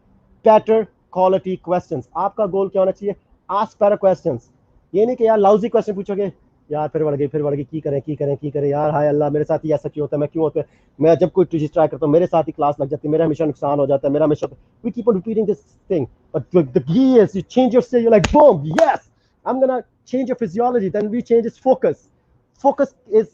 बेटर क्वालिटी क्वेश्चंस। आपका गोल क्या होना चाहिए? Ask better questions. ये नहीं कि यार लाउजी क्वेश्चन पूछोगे, यार फिर बढ़ गई की करें यार, हाय अल्लाह मेरे साथ ही ऐसा क्यों होता है, मैं क्यों होता है, मैं जब कोई चीज ट्राई करता हूँ मेरे साथ ही क्लास लग जाती है, मेरा हमेशा नुकसान हो जाता है, मेरा हमेशा, we keep on repeating this thing. But the key is you change your state, you like boom, yes I am gonna change your physiology, then we change its focus. Focus is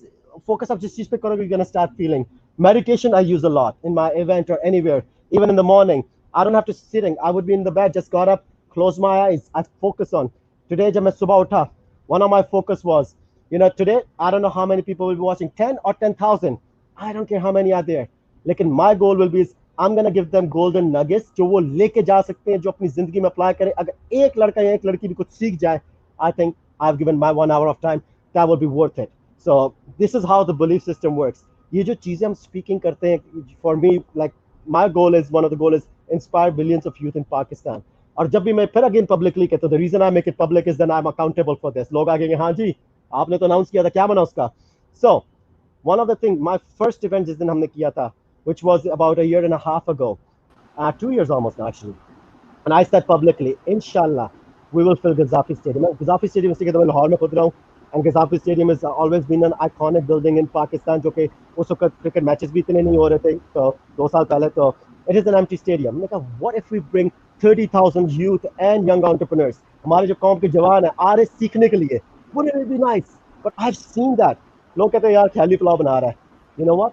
focus आप जिस चीज पे करोगे, you're gonna start feeling। Meditation I use a lot in my event or anywhere। Even in the morning, I don't have to sitting. I would be in the bed, just got up, close my eyes, I focus on. Today, जब मैं सुबह उठा, one of my focus was, today, I don't know how many people will be watching, 10 or 10,000. I don't care how many are there. लेकिन my goal will be, I'm gonna give them golden nuggets, जो वो लेके जा सकते हैं, जो अपनी जिंदगी में अप्लाई करें. अगर एक लड़का या एक लड़की भी कुछ सीख जाए, I think I've given my 1 hour of time. That would be worth it. So this is how the belief system works. ये जो चीजें हम speaking करते हैं, for me, like my goal is, one of the goal is inspire billions of youth in Pakistan. और जब भी मैं फिर अगेन पब्लिकली कहता हूँ, the reason I make it public is that I'm accountable for this. लोग आगे हाँ जी आपने तो अनाउंस किया था, क्या बना उसका. So one of the things, my first event जिस दिन हमने किया था, which was about a year and a half ago, 2 years almost now actually, and I said publicly, inshallah we will fill Gaddafi Stadium. Gaddafi Stadium इसलिए कहता हूँ, मैं लाहौर में खुद रहा हूँ, and Gaddafi Stadium has always been an iconic building in Pakistan, जो कि उस वक्त क्रिकेट मैचेस भी इतने नहीं हो रहे थे, तो 2 साल पहले, तो it is an empty stadium. मैंने कहा what if we bring 30,000 youth and young entrepreneurs, हमारे जो कौम के जवान हैं आ रहे सीखने के लिए, wouldn't it be nice? But I've seen that. लोग कहते हैं यार ख्याली पुलाव बना रहा है. You know what?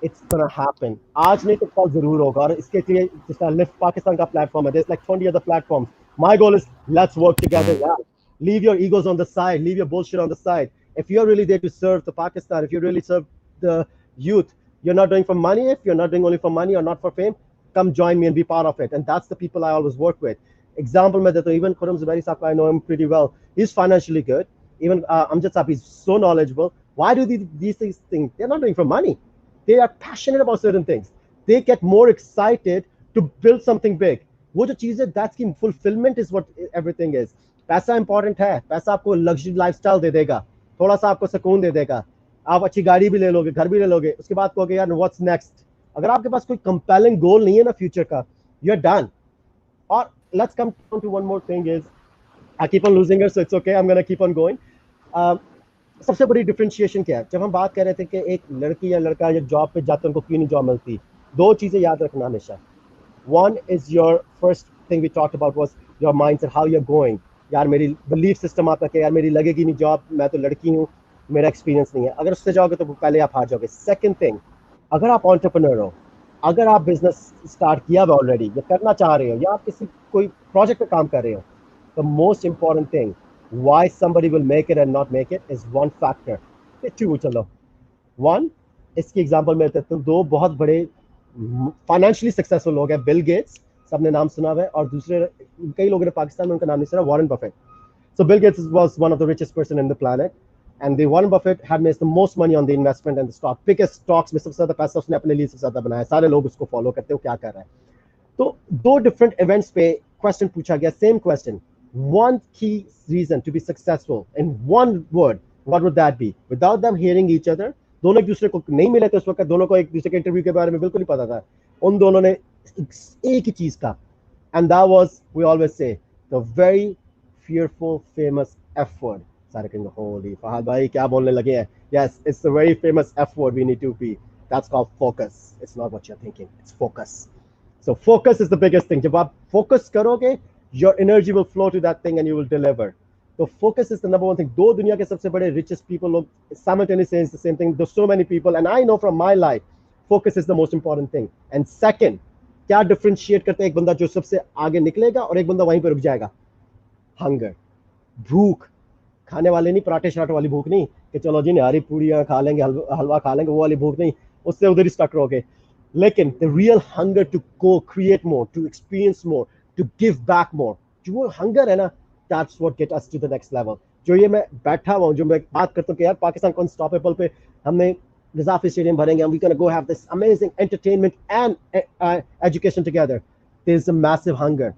It's gonna happen. आज नहीं तो कल जरूर होगा, और इसके लिए जिसका लिफ्ट पाकिस्तान का प्लेटफॉर्म है, there's like 20 other platforms. My goal is let's work together. Yeah. Leave your egos on the side, leave your bullshit on the side. If you're really there to serve the Pakistan, if you really serve the youth, you're not doing for money, if you're not doing only for money or not for fame, come join me and be part of it. And that's the people I always work with. Example में देता हूँ, even Khurram Zubairi Saab, I know him pretty well. He's financially good. Even Amjad Saab, he's so knowledgeable. Why do these things? They're not doing for money. They are passionate about certain things. They get more excited to build something big. वो जो चीज़ है, that's की fulfillment is what everything is. पैसा important है, पैसा आपको luxury lifestyle दे देगा, थोड़ा सा आपको सुकून दे देगा, आप अच्छी गाड़ी भी ले लोगे, घर भी ले लोगे, उसके बाद कहोगे यार what's next. अगर आपके पास कोई compelling goal नहीं है ना future का, you're done. और let's come down to one more thing is, I keep on losing her, so it's okay, I'm gonna keep on going. सबसे बड़ी डिफरेंशिएशन क्या है, जब हम बात कर रहे थे कि एक लड़की या लड़का जब जॉब पे जाते हैं उनको क्यों नहीं जॉब मिलती, दो चीज़ें याद रखना हमेशा. One is your first thing we talked about was your mindset, how you're going. यार मेरी बिलीफ सिस्टम आपका क्या, यार मेरी लगेगी नहीं जॉब, मैं तो लड़की हूँ, मेरा एक्सपीरियंस नहीं है. अगर उससे जाओगे तो पहले आप हार जाओगे. सेकंड थिंग, अगर आप एंटरप्रेन्योर हो, अगर आप बिजनेस स्टार्ट किया हुआ ऑलरेडी या करना चाह रहे हो, या आप किसी कोई प्रोजेक्ट पे काम कर रहे हो, the most important thing why somebody will make it and not make it is one factor. चलो one, इसकी एग्जांपल में देता हूँ, दो बहुत बड़े फाइनेंशियली सक्सेसफुल लोग हैं, बिल गेट्स, सबने नाम सुना हुआ है, और दूसरे कई लोगों ने पाकिस्तान में उनका नाम नहीं सुना, Warren Buffett. So Bill Gates was one of the richest person in the planet, and the Warren Buffett had made the most money on the investment and the stock. Biggest stocks में सबसे ज़्यादा पैसा उसने अपने लिए सबसे ज़्यादा बनाया. सारे लोग उसको फॉलो करते हो क्या कर रहा है. तो दो डिफरेंट इवेंट्स पे क्वेश्चन पूछा गया, same question. One key reason to be successful in one word, what would that be? Without them hearing each other, दोनों एक दूसरे को नहीं मिले थे उस वक्त, दोनों को एक दूसरे के इंटरव्यू के बारे में बिल्कुल नहीं पता था. उन दोनों ने एक ही चीज का, and that was, we always say, the very fearful famous F word. सारे कहेंगे holy फहद भाई क्या बोलने लगे हैं. Yes, it's the very famous F word we need to be. That's called focus. It's not what you're thinking, it's focus. So focus is the biggest thing. जब आप focus करोगे, your energy will flow to that thing and you will deliver. So focus is the number one thing. दो दुनिया के सबसे बड़े richest people लोग simultaneously saying the same thing. There's so many people, and I know from my life, focus is the most important thing. And second, क्या differentiate करते हैं एक बंदा जो सबसे आगे निकलेगा और एक बंदा वहीं पर रुक जाएगा? Hunger, भूख. खाने वाले नहीं, पराठे शराठे वाली भूख नहीं कि चलो जी निहारी पूड़ियाँ खा लेंगे, हलवा खा लेंगे, वो वाली भूख नहीं, उससे उधर ही स्टक रहोगे. लेकिन the real hunger to go create more, to experience more, to give back more, जो वो hunger है ना, that's what get us to the next level. जो ये मैं बैठा हुआ हूँ, जो मैं बात करता हूँ कि यार पाकिस्तान को अनस्टॉपेबल पे हमने Gaddafi Stadium भरेंगे, and we're gonna go have this amazing entertainment and education together. There's a massive hunger.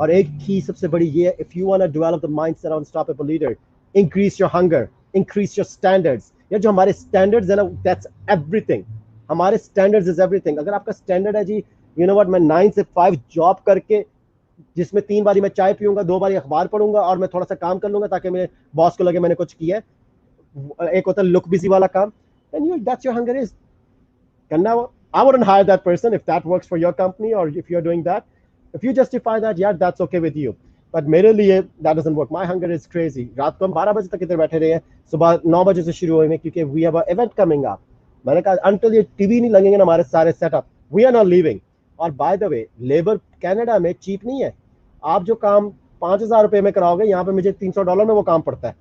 और एक ही सबसे बड़ी ये है, if you want to develop the mindset of unstoppable leader, increase your hunger, increase your standards. यार जो हमारे standards है ना, that's everything. हमारे standards is everything. अगर आपका standard है जी, you know what, मैं 9 से 5 जॉब करके, जिसमें 3 बारी मैं चाय पीऊंगा, 2 बारी अखबार पढ़ूंगा और मैं थोड़ा सा काम कर लूंगा ताकि मेरे बॉस को लगे मैंने कुछ किया है, एक होता है लुक बिजी वाला काम, then that's your hunger is. करना वो, I wouldn't hire that person if that works for your company or if you're doing that. If you justify that, yeah, that's okay with you. But मेरे लिए that doesn't work. My hunger is crazy. रात को हम 12 बजे तक इधर बैठे रहे हैं, सुबह 9 बजे से शुरू हुए हैं क्योंकि we have an event coming up. मैंने कहा until ये टीवी नहीं लगेंगे ना हमारे सारे setup, we are not leaving. और by the way labour Canada में चीप नहीं है, आप जो काम 5,000 रुपए में कराओगे यहाँ पे मुझे $300 में वो काम पड़ता है,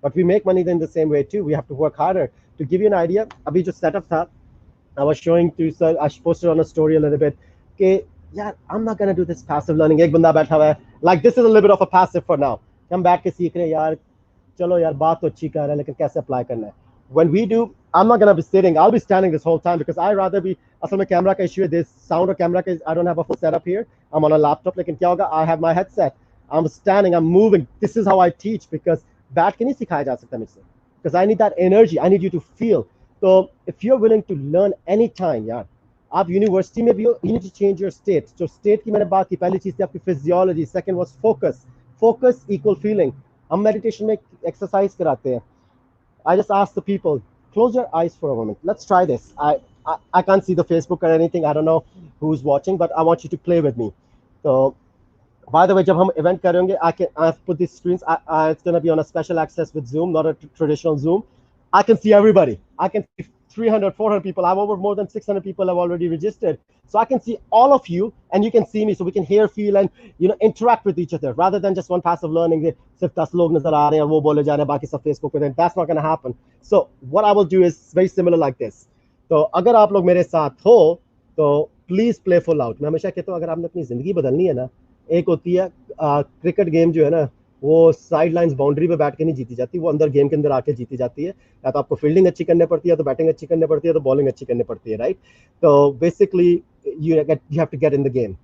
but we make money in the same way too, we have to work harder. To give you an idea, अभी जो सेटअप था, I was showing to sir, I posted on a story a little bit कि यार I'm not gonna do this passive learning, एक बंदा बैठा हुआ है, like this is a little bit of a passive for now, हम बैठ के सीख रहे हैं यार, चलो यार बात तो अच्छी कर रहे हैं लेकिन कैसे अप्लाई करना है। When we do, I'm not gonna be sitting, I'll be standing this whole time because I rather be, असल में कैमरा का इशू है, this sound और कैमरा का, I don't have a full setup here, I'm on a laptop, लेकिन क्या होगा, I have my headset, I'm standing, I'm moving, this is how I teach because बैठ के नहीं सिखाया जा सकता मुझसे, because I need that energy, I need you to feel। तो if you're willing to learn anytime यार, आप यूनिवर्सिटी में भी हो, you need to change your state। जो स्टेट की मैंने बात की, पहली चीज थी आपकी physiology, second was focus, focus equal feeling. हम मेडिटेशन में एक्सरसाइज कराते हैं, I just ask the people, close your eyes for a moment, let's try this। I can't see the Facebook or anything, I don't know who's watching, but I want you to play with me। तो by the way, जब हम event करेंगे, I put these screens, it's going to be on a special access with Zoom, not a traditional Zoom। I can see everybody, I can see 300, 400 people, I have over more than 600 people have already registered, so I can see all of you and you can see me, so we can hear, feel and interact with each other rather than just one passive learning सिर्फ 10 लोग नजर आ रहे हैं और वो बोले जा रहे हैं बाकी सब Facebook पे, that's not going to happen। So what I will do is very similar like this। तो अगर आप लोग मेरे साथ हो तो प्लीज प्ले फुल आउट। मैं हमेशा कहता हूँ अगर आपने अपनी जिंदगी बदलनी है ना, एक होती है क्रिकेट गेम जो है ना, वो साइड लाइन्स बाउंड्री पे बैठ के नहीं जीती जाती, वो अंदर गेम के अंदर आके जीती जाती है। या तो आपको फील्डिंग अच्छी करनी पड़ती है, तो बैटिंग अच्छी करनी पड़ती है, तो बॉलिंग अच्छी करनी पड़ती है, राइट। तो basically you have to get in the game.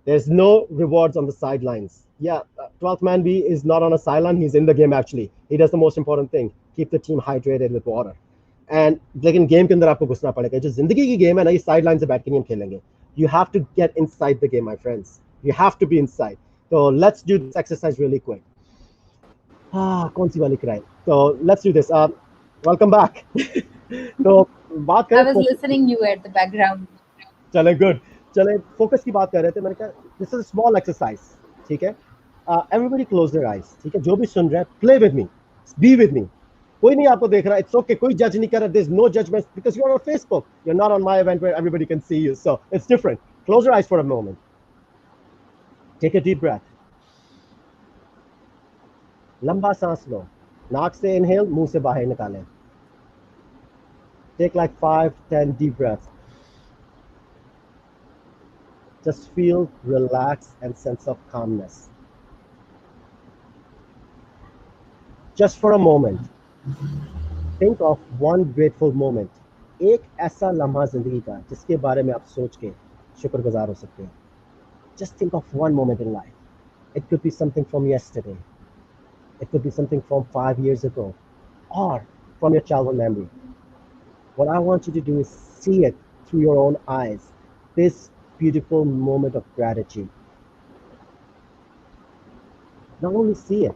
There's no rewards on the sidelines। Yeah, 12th man B is not on a sideline, he's in the game actually। He does the most important thing, keep the team hydrated with water। And लेकिन game के अंदर आपको घुसना पड़ेगा। जो जिंदगी की game है ना, ये साइड लाइन से बैठ के नहीं हम खेलेंगे। You have to get inside the game, my friends। You have to be inside। So let's do this exercise really quick। कौन सी वाली कराएं? तो let's do this। Welcome back। तो बात I करें was focus की। listening you at the background. चले good, चले फोकस की बात कर रहे थे। मैंने कहा this is a small exercise, ठीक है। एवरीबडी क्लोज देयर आईज, ठीक है। जो भी सुन रहा है play with me, be with me. कोई नहीं आपको देख रहा, इट्स ओके, कोई जज नहीं कर रहा, there is no judgement because you are on Facebook, you are not on my event where everybody can see you, so it's different. Close your eyes for a moment, take a deep breath, लंबा सांस लो, नाक से inhale, मुंह से बाहर निकालें। Take like 5-10 deep breaths। Just feel relaxed and sense of calmness। Just for a moment, think of one grateful moment। एक ऐसा लम्हा जिंदगी का जिसके बारे में आप सोच के शुक्रगुजार हो सकते हैं। Just think of one moment in life। It could be something from yesterday, it could be something from 5 years ago, or from your childhood memory। What I want you to do is see it through your own eyes, this beautiful moment of gratitude। Not only see it,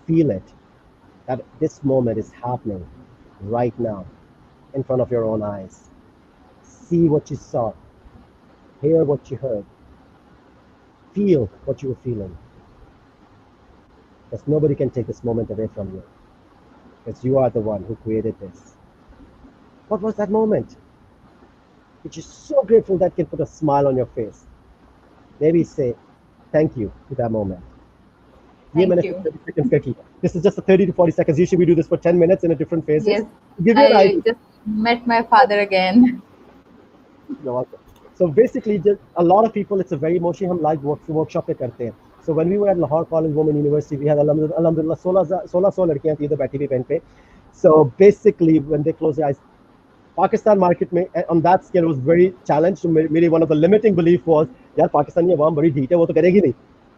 feel it, that this moment is happening right now in front of your own eyes। See what you saw, hear what you heard, feel what you were feeling, because nobody can take this moment away from you, because you are the one who created this। What was that moment which is so grateful that can put a smile on your face? Maybe say thank you to that moment। ये मैंने Thank सिर्फ you. 30 seconds का किया। This is just a 30 to 40 seconds। Usually we do this for 10 minutes in a different phases Yes, to give you an I idea। just met my father again. You're welcome। So basically, just a lot of people, it's a very emotional, हम live workshop पे करते हैं। So when we were at Lahore College Women University, we had alhamdulillah 1600 लड़कियां थी इधर बैठी हुई event पे। So basically, when they close their eyes, Pakistan market में on that scale was very challenged। So मेरी one of the limiting belief was यार पाकिस्तानी अवाम बड़ी ढीठ है, वो तो करेगी नहीं।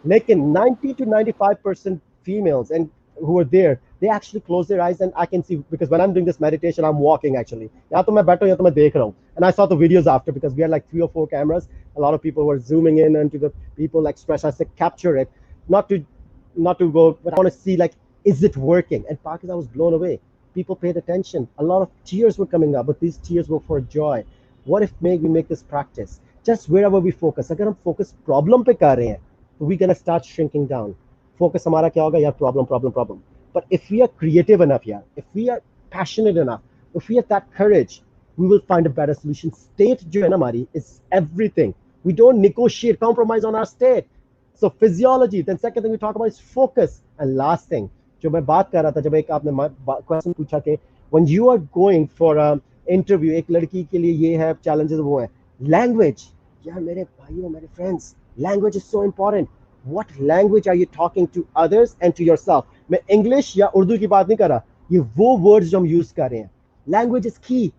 लेकिन 90 to 95% females and who were there, they actually close their eyes, and I can see because when I'm doing this meditation, I'm walking actually। या तो मैं बैठा हूँ या तो मैं देख रहा हूँ। And I saw the videos after because we had like 3 or 4 cameras। A lot of people were zooming in into the people express। I said capture it, not to go, but I want to see like is it working? And Pakistan was blown away। People paid attention. A lot of tears were coming up, but these tears were for joy। What if we make this practice just wherever we focus? अगर हम focus problem पे कर रहे हैं, तो we're gonna start shrinking down। Focus हमारा क्या होगा यार? Problem। But if we are creative enough, यार, if we are passionate enough, if we have that courage, we will find a better solution. State जो है ना हमारी is everything. We don't negotiate, compromise on our state. So physiology. Then second thing we talk about is focus. And last thing, जो मैं बात कर रहा था, जब एक आपने क्वेश्चन पूछा कि when you are going for a interview, एक लड़की के लिए ये है challenges वो है language. यार मेरे भाइयों, मेरे friends, language is so important. What language are you talking to others and to yourself? मैं English या उर्दू की बात नहीं कर रहा, ये वो words जो हम use कर रहे हैं. Language is key.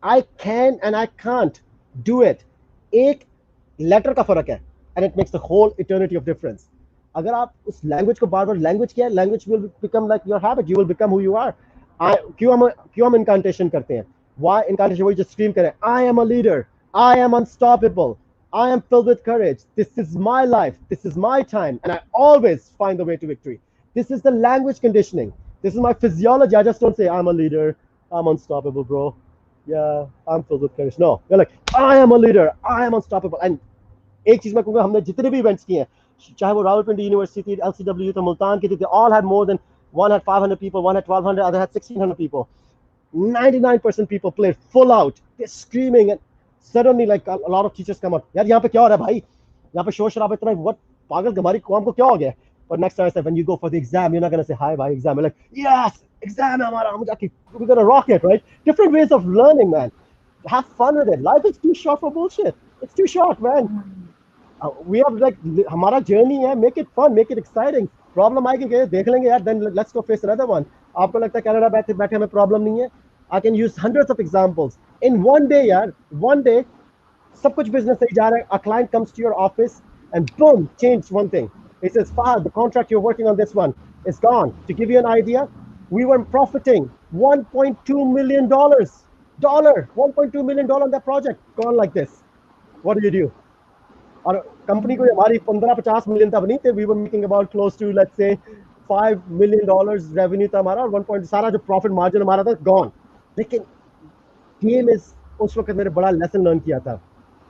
I can and I can't do it. एक letter का फर्क है, and it makes the whole eternity of difference. अगर आप उस language को बार बार language किया, language will become like your habit. You will become who you are. क्यों हम incantation करते हैं? Why incantation? वही जो scream करें, I am a leader. I am unstoppable. I am filled with courage. This is my life. This is my time. And I always find the way to victory. This is the language conditioning. This is my physiology. I just don't say, I'm a leader. I'm unstoppable, bro. Yeah, I'm filled with courage. No, you're like, I am a leader. I am unstoppable. And एक चीज मैं कहूँगा, हमने जितने भी events किए हैं, चाहे वो रावलपिंडी यूनिवर्सिटी, LCW, तो मुल्तान के थे, they all had more than, one had 500 people, one had 1200, other had 1600 people. 99% people played full out. They're screaming, and suddenly like a lot of teachers come up. यार यहाँ पे क्या हो रहा है भाई? यहाँ पे शोर शराबा इतना, what पागल हमारी कौम को क्या हो गया? But next time I said, when you go for the exam, you're not gonna say hi bye exam. You're like, yes, exam हमारा, we're gonna rock it, right? Different ways of learning, man. Have fun with it. Life is too short for bullshit. It's too short, man. We have like हमारा journey है, make it fun, make it exciting. Problem आएगी क्या देख लेंगे यार, then let's go face another one. आपको लगता है कनाडा बैठे बैठे हमें problem नहीं है? I can use hundreds of examples. In one day, यार, one day, सब कुछ business सही जा रहा है. A client comes to your office and boom, change one thing. He says, Fahad, the contract you're working on this one is gone. To give you an idea, we were profiting $1.2 million. $1.2 million on that project. Gone like this. What do? और company को हमारी 15-50 million तब नहीं थे. We were making about close to, let's say, $5 million revenue था हमारा, और 1 point सारा जो profit margin हमारा था gone. लेकिन game is, उस वक्त मैंने बड़ा lesson learn किया था.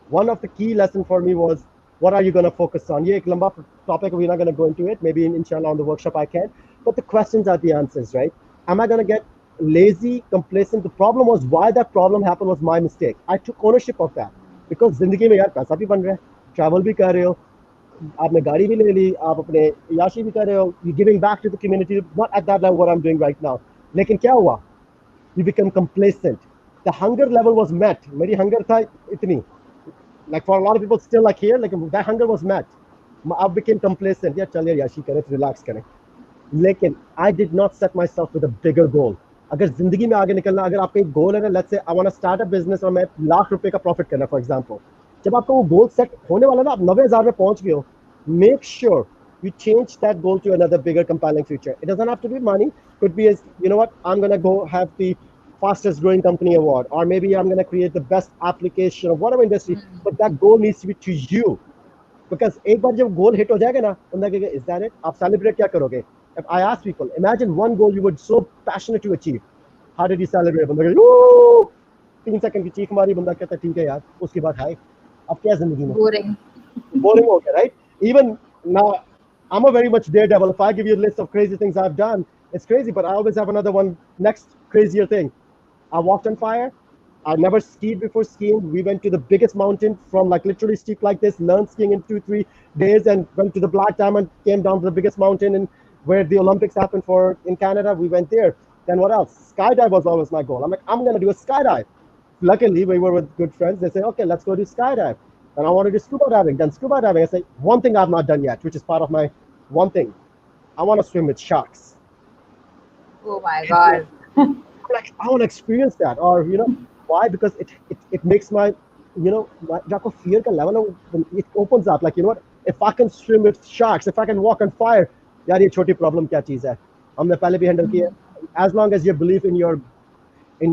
One of the key lesson for me was, what are you going to focus on? ये एक लंबा topic, we're not going to go into it. Maybe inshallah on the workshop I can. But the questions are the answers, right? Am I going to get lazy, complacent? The problem was, why that problem happened was my mistake. I took ownership of that. Because जिंदगी में यार पैसा भी बन रहा है, travel भी कर रहे हो, आपने गाड़ी भी ले ली, आप अपने याशी भी कर रहे हो, you're giving back to the community, not at that level what I'm doing right now. लेकिन क्या हुआ? You become complacent. The hunger level was met. मेरी hunger था इतनी. Like for a lot of people still like here, like that hunger was met. I became complacent. Yeah, चलिए याशी करें, relax करें. लेकिन I did not set myself with a bigger goal. अगर जिंदगी में आगे निकलना, अगर आपका एक गोल है ना, let's say I want to start a business और मैं ₹1,00,000 का प्रॉफिट करना, for example. जब आपका वो गोल सेट होने वाला ना, आप 90,000 में पहुंच गए हो, make sure you change that goal to another bigger compelling future. It doesn't have to be money. Could be as, you know what, I'm going to go have the fastest growing company award, or maybe I'm going to create the best application of whatever industry, but that goal needs to be to you. Because एक बार जब goal hit हो जाएगा ना, बंदा कहेगा, is that it? आप celebrate क्या करोगे? If I ask people, imagine one goal you were so passionate to achieve. How did you celebrate? बंदा कहेगा, woo! 3 सेकंड की चीख मारी, बंदा कहता ठीक है यार, उसके बाद हाय. अब क्या जिंदगी में? Boring हो गया, right? Even now, I'm a very much daredevil. If I give you a list of crazy things I've done, it's crazy, but I always have another one, next crazier thing. I walked on fire. I never skied before skiing. We went to the biggest mountain from like literally steep like this, learned skiing in 2-3 days, and went to the Black Diamond, came down to the biggest mountain and where the Olympics happened for in Canada. We went there. Then what else? Skydive was always my goal. I'm like, I'm going to do a skydive. Luckily, we were with good friends. They say, okay, let's go do skydive. And I want to do scuba diving. Then scuba diving, I say, one thing I've not done yet, which is part of my one thing. I want to swim with sharks. Oh my God. Like, I want to experience that. Or, you know, why? Because it makes my, you know, my fear level, it opens up. Like, you know what? If I can swim with sharks, if I can walk on fire, yaar, ye choti problem kya cheez hai? Humne pehle bhi handle kiya. As long as you believe in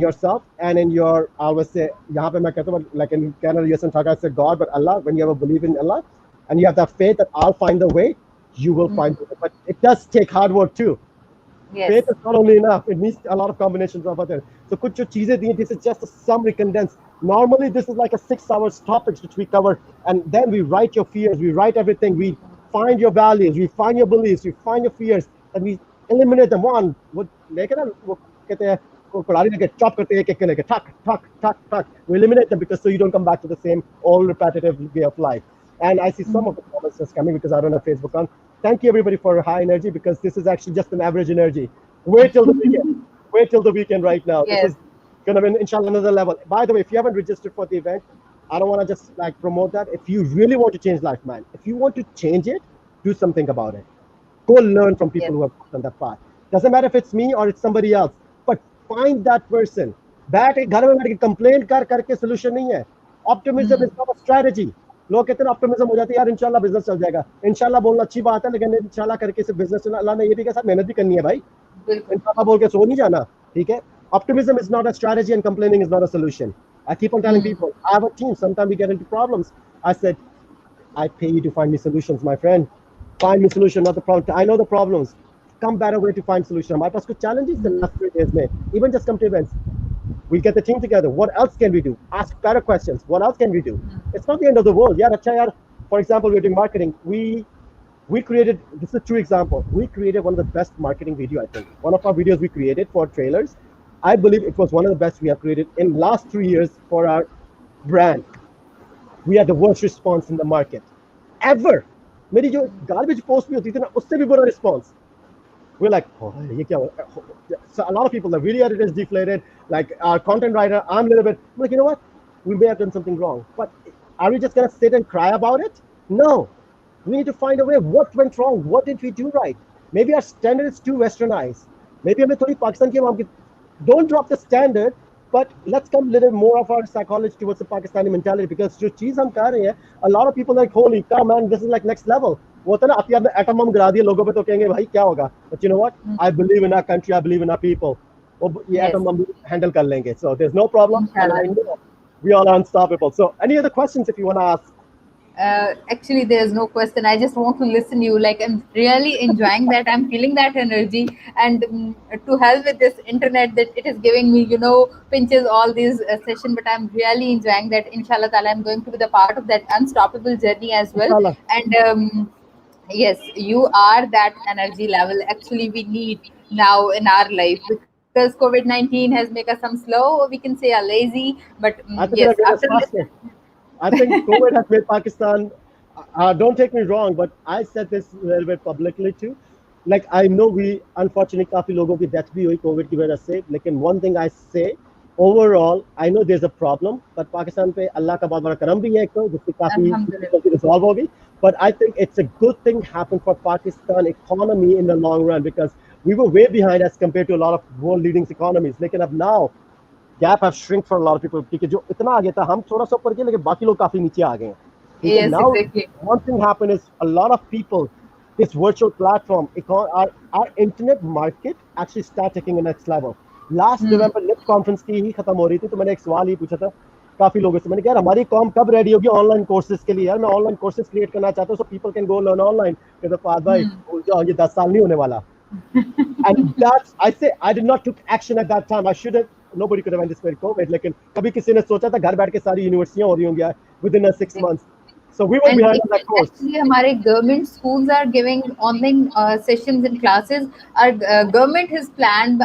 yourself and in your, I always say, yahan pe main kehta hu, like in Canada, you talk, I say God, but Allah, when you have a belief in Allah and you have that faith that I'll find the way, you will find it. But it does take hard work too. Yes. Faith is not only enough, it needs a lot of combinations of other. So kuch jo cheezein di, this is just a summary condensed. Normally this is like a 6 hours topics which we cover, and then we write your fears, we write everything, we find your values, we find your beliefs, we find your fears, and we eliminate them. One, what kehte hain, कुल्हाड़ी लेके chop करते हैं, एक-एक लेके ठक ठक ठक ठक. We eliminate them because so you don't come back to the same old repetitive way of life. And I see some of the comments just coming because I don't have Facebook on. Thank you everybody for high energy because this is actually just an average energy. Wait till the weekend. Wait till the weekend right now. This Yes. is gonna be inshallah another level. By the way, if you haven't registered for the event, I don't want to just like promote that. If you really want to change life, man, if you want to change it, do something about it. Go learn from people Yes. who have walked on that path. Doesn't matter if it's me or it's somebody else, but find that person. बैठ के घर में बैठ के complain कर करके solution नहीं है. Optimism is not a strategy. लोग कहते हैं ऑप्टिमिज्म हो जाती है यार इंशाल्लाह बिजनेस चल जाएगा. इंशाल्लाह बोलना अच्छी बात है लेकिन इंशाल्लाह करके सिर्फ बिजनेस चला. अल्लाह ने ये भी कहा मेहनत भी करनी है भाई. इंशाल्लाह बोल के सो नहीं जाना. ठीक है. Optimism is not a strategy and complaining is not a solution. I keep on telling people, I have a team. Sometimes we get into problems. I said, I pay you to find me solutions, my friend. Find me solution, not the problem. I know the problems. Come better way to find solution. हमारे पास कुछ challenges the last 3 days में. Even just come to events. We get the team together. What else can we do? Ask better questions. What else can we do? It's not the end of the world. Yeah, अच्छा यार. For example, we're doing marketing. We created, this is a true example. We created one of the best marketing video, I think. One of our videos we created for trailers. I believe it was one of the best we have created in last 3 years for our brand. We had the worst response in the market ever. मेरी जो garbage post भी होती थी ना उससे भी बुरा response. We're like, oh, ये क्या हो? So a lot of people, the video editor is deflated. Like our content writer, I'm a little bit. I'm like, you know what? We may have done something wrong, but are we just gonna sit and cry about it? No. We need to find a way. What went wrong? What did we do right? Maybe our standard is too westernized. Maybe हमें थोड़ी पाकिस्तान की don't drop the standard, but let's come a little more of our psychology towards the Pakistani mentality because जो चीज हम कर रहे हैं, a lot of people are like, holy cow, man, this is like next level. वो होता है ना, आपकी आपने एटम बम गिरा दिया लोगों पे तो कहेंगे भाई क्या होगा? But you know what? I believe in our country, I believe in our people. वो ये Yes. एटम बम handle कर लेंगे. So there's no problem, and I Inshallah. know we all are unstoppable. So any other questions if you want to ask? Actually, there's no question. I just want to listen you. Like I'm really enjoying that. I'm feeling that energy, and to help with this internet that it is giving me, pinches all these session. But I'm really enjoying that. Inshallah, Taala, I'm going to be the part of that unstoppable journey as well. Inshallah. And yes, you are that energy level. Actually, we need now in our life because COVID-19 has made us some slow. We can say a lazy, but I think yes, they're after us faster. I think COVID has made Pakistan. Don't take me wrong, but I said this a little bit publicly too. Like I know we unfortunately काफी लोगों की death भी हुई COVID की वजह से. लेकिन one thing I say, overall, I know there's a problem, but Pakistan पे अल्लाह का बहुत बड़ा करम भी है एक तो जिससे काफी Alhamdulillah. जल्दी resolve होगी. But I think it's a good thing happened for Pakistan economy in the long run because we were way behind as compared to a lot of world leading economies. लेकिन अब now gap have shrink for a lot of people क्योंकि जो इतना आगे था हम थोड़ा सा ऊपर गए लेकिन बाकी लोग काफी नीचे आ गए हैं. ठीक है. Yes, Now exactly. one thing happened is a lot of people this virtual platform our internet market actually start taking a next level. Last November NIP conference की ही खत्म हो रही थी तो मैंने एक सवाल ही पूछा था काफी लोगों से. मैंने कहा यार हमारी कॉम कब रेडी होगी ऑनलाइन कोर्सेज के लिए. यार मैं ऑनलाइन कोर्सेज क्रिएट करना चाहता हूँ so people can go learn online. कहते फहद भाई भूल जाओ ये 10 साल नहीं होने वाला. And that's I say I did not took action at that time. I should have. Nobody could have anticipated COVID. लेकिन कभी किसी ने सोचा था घर बैठ के सारी यूनिवर्सिटियां हो रही होंगी within a 6 months. So we were And behind on that course. actually, हमारे government schools are giving online sessions and classes. Our government has planned,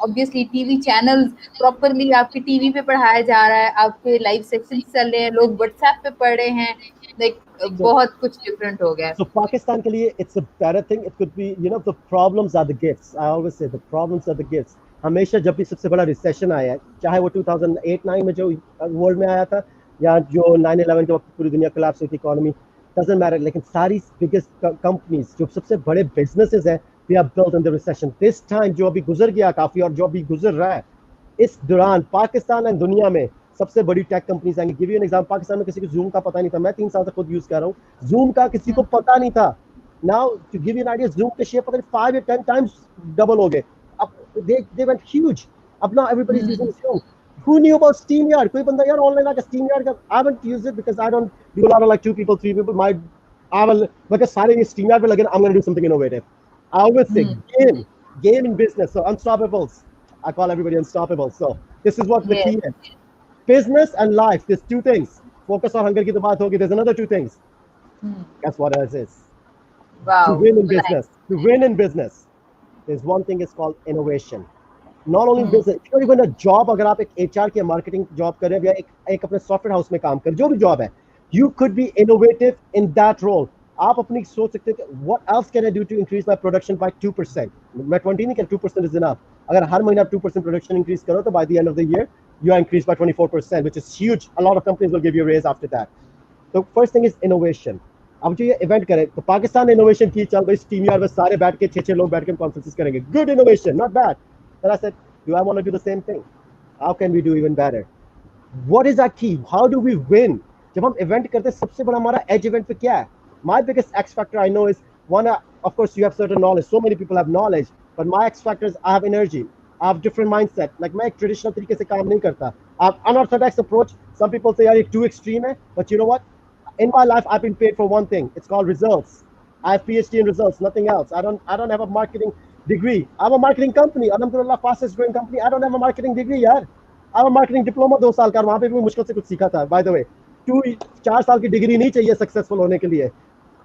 obviously TV channels properly आपके TV पे पढ़ाया जा रहा है, आपके live sessions चल रहे हैं, लोग WhatsApp पे पढ़ रहे हैं, like So बहुत कुछ different हो गया है. So Pakistan के लिए it's a better thing. It could be, the problems are the gifts. I always say the problems are the gifts. हमेशा जब भी सबसे बड़ा रिसेशन आया है, चाहे वो 2008-9 में जो वर्ल्ड में आया था या जो 9/11 के वक्त पूरी दुनिया कोलैप्स हुई थी इकोनॉमी, डजंट मैटर. लेकिन सारी बिगेस्ट कंपनीज जो सबसे बड़े बिजनेसेस हैं they are built in the recession. This time जो अभी गुजर गया काफी और जो अभी गुजर रहा है इस दौरान पाकिस्तान और दुनिया में सबसे बड़ी टेक कंपनीज आएंगी. Give you an example. Pakistan में किसी को जूम का पता नहीं था. मैं 3 साल से खुद यूज कर रहा हूँ. जूम का किसी को पता नहीं था. Now to give you an idea Zoom के शेयर पता नहीं 5 या 10 टाइम्स डबल हो गए. अब they went huge. अब now everybody is using Zoom. Who knew about SteamYard? कोई बंदा यार ऑनलाइन आकर SteamYard का I haven't used it because I don't do a lot of like 2 people 3 people. I will because सारे ये SteamYard पे लगे. I'm going to do something innovative. I always say game in business. So Unstoppables. I call everybody unstoppable. So this is what the key is. Business and life. There's 2 things. Focus on hunger की तो बात होगी. There's another 2 things. Guess what else is? Wow. To win in business. To win in business. There's one thing is called innovation. Not only business, even a job, अगर आप एक HR की marketing job कर रहे हैं या एक अपने सॉफ्टवेयर हाउस में काम कर, जो भी जॉब है, you could be innovative in that role. आप अपनी सोच सकते हैं कि what else can I do to increase my production by 2%। मैं 20 नहीं कह, 2% इज इनफ। अगर हर महीने आप 2% प्रोडक्शन इंक्रीज करो तो by the end of the year you are increased by 24%, which is huge. A lot of companies will give you a raise after that. So first thing is innovation. अब जो ये event करें तो पाकिस्तान ने innovation की, चल भाई team यार बस सारे बैठ के 6-6 लोग बैठ के कॉन्फ्रेंसेस करेंगे, good innovation, not bad. Then I said, do I want to do the same thing? How can we do even better? What is our key? How do we win? जब हम इवेंट करते हैं सबसे बड़ा हमारा as event पे क्या है? My biggest X factor I know is one. Of course, you have certain knowledge. So many people have knowledge, but my X factor is I have energy. I have different mindset. Like मैं एक traditional तरीके से काम नहीं करता. I have unorthodox approach. Some people say यार ये too extreme है, but you know what? In my life, I've been paid for one thing. It's called results. I have PhD in results, nothing else. I don't have a marketing degree. I'm a marketing company. Alhamdulillah, fastest growing company. I don't have a marketing degree, यार. I am marketing diploma 2 साल का, वहां पे भी मुश्किल से कुछ सीखा था। बाय द वे, 4 साल की डिग्री नहीं चाहिए सक्सेसफुल होने के लिए।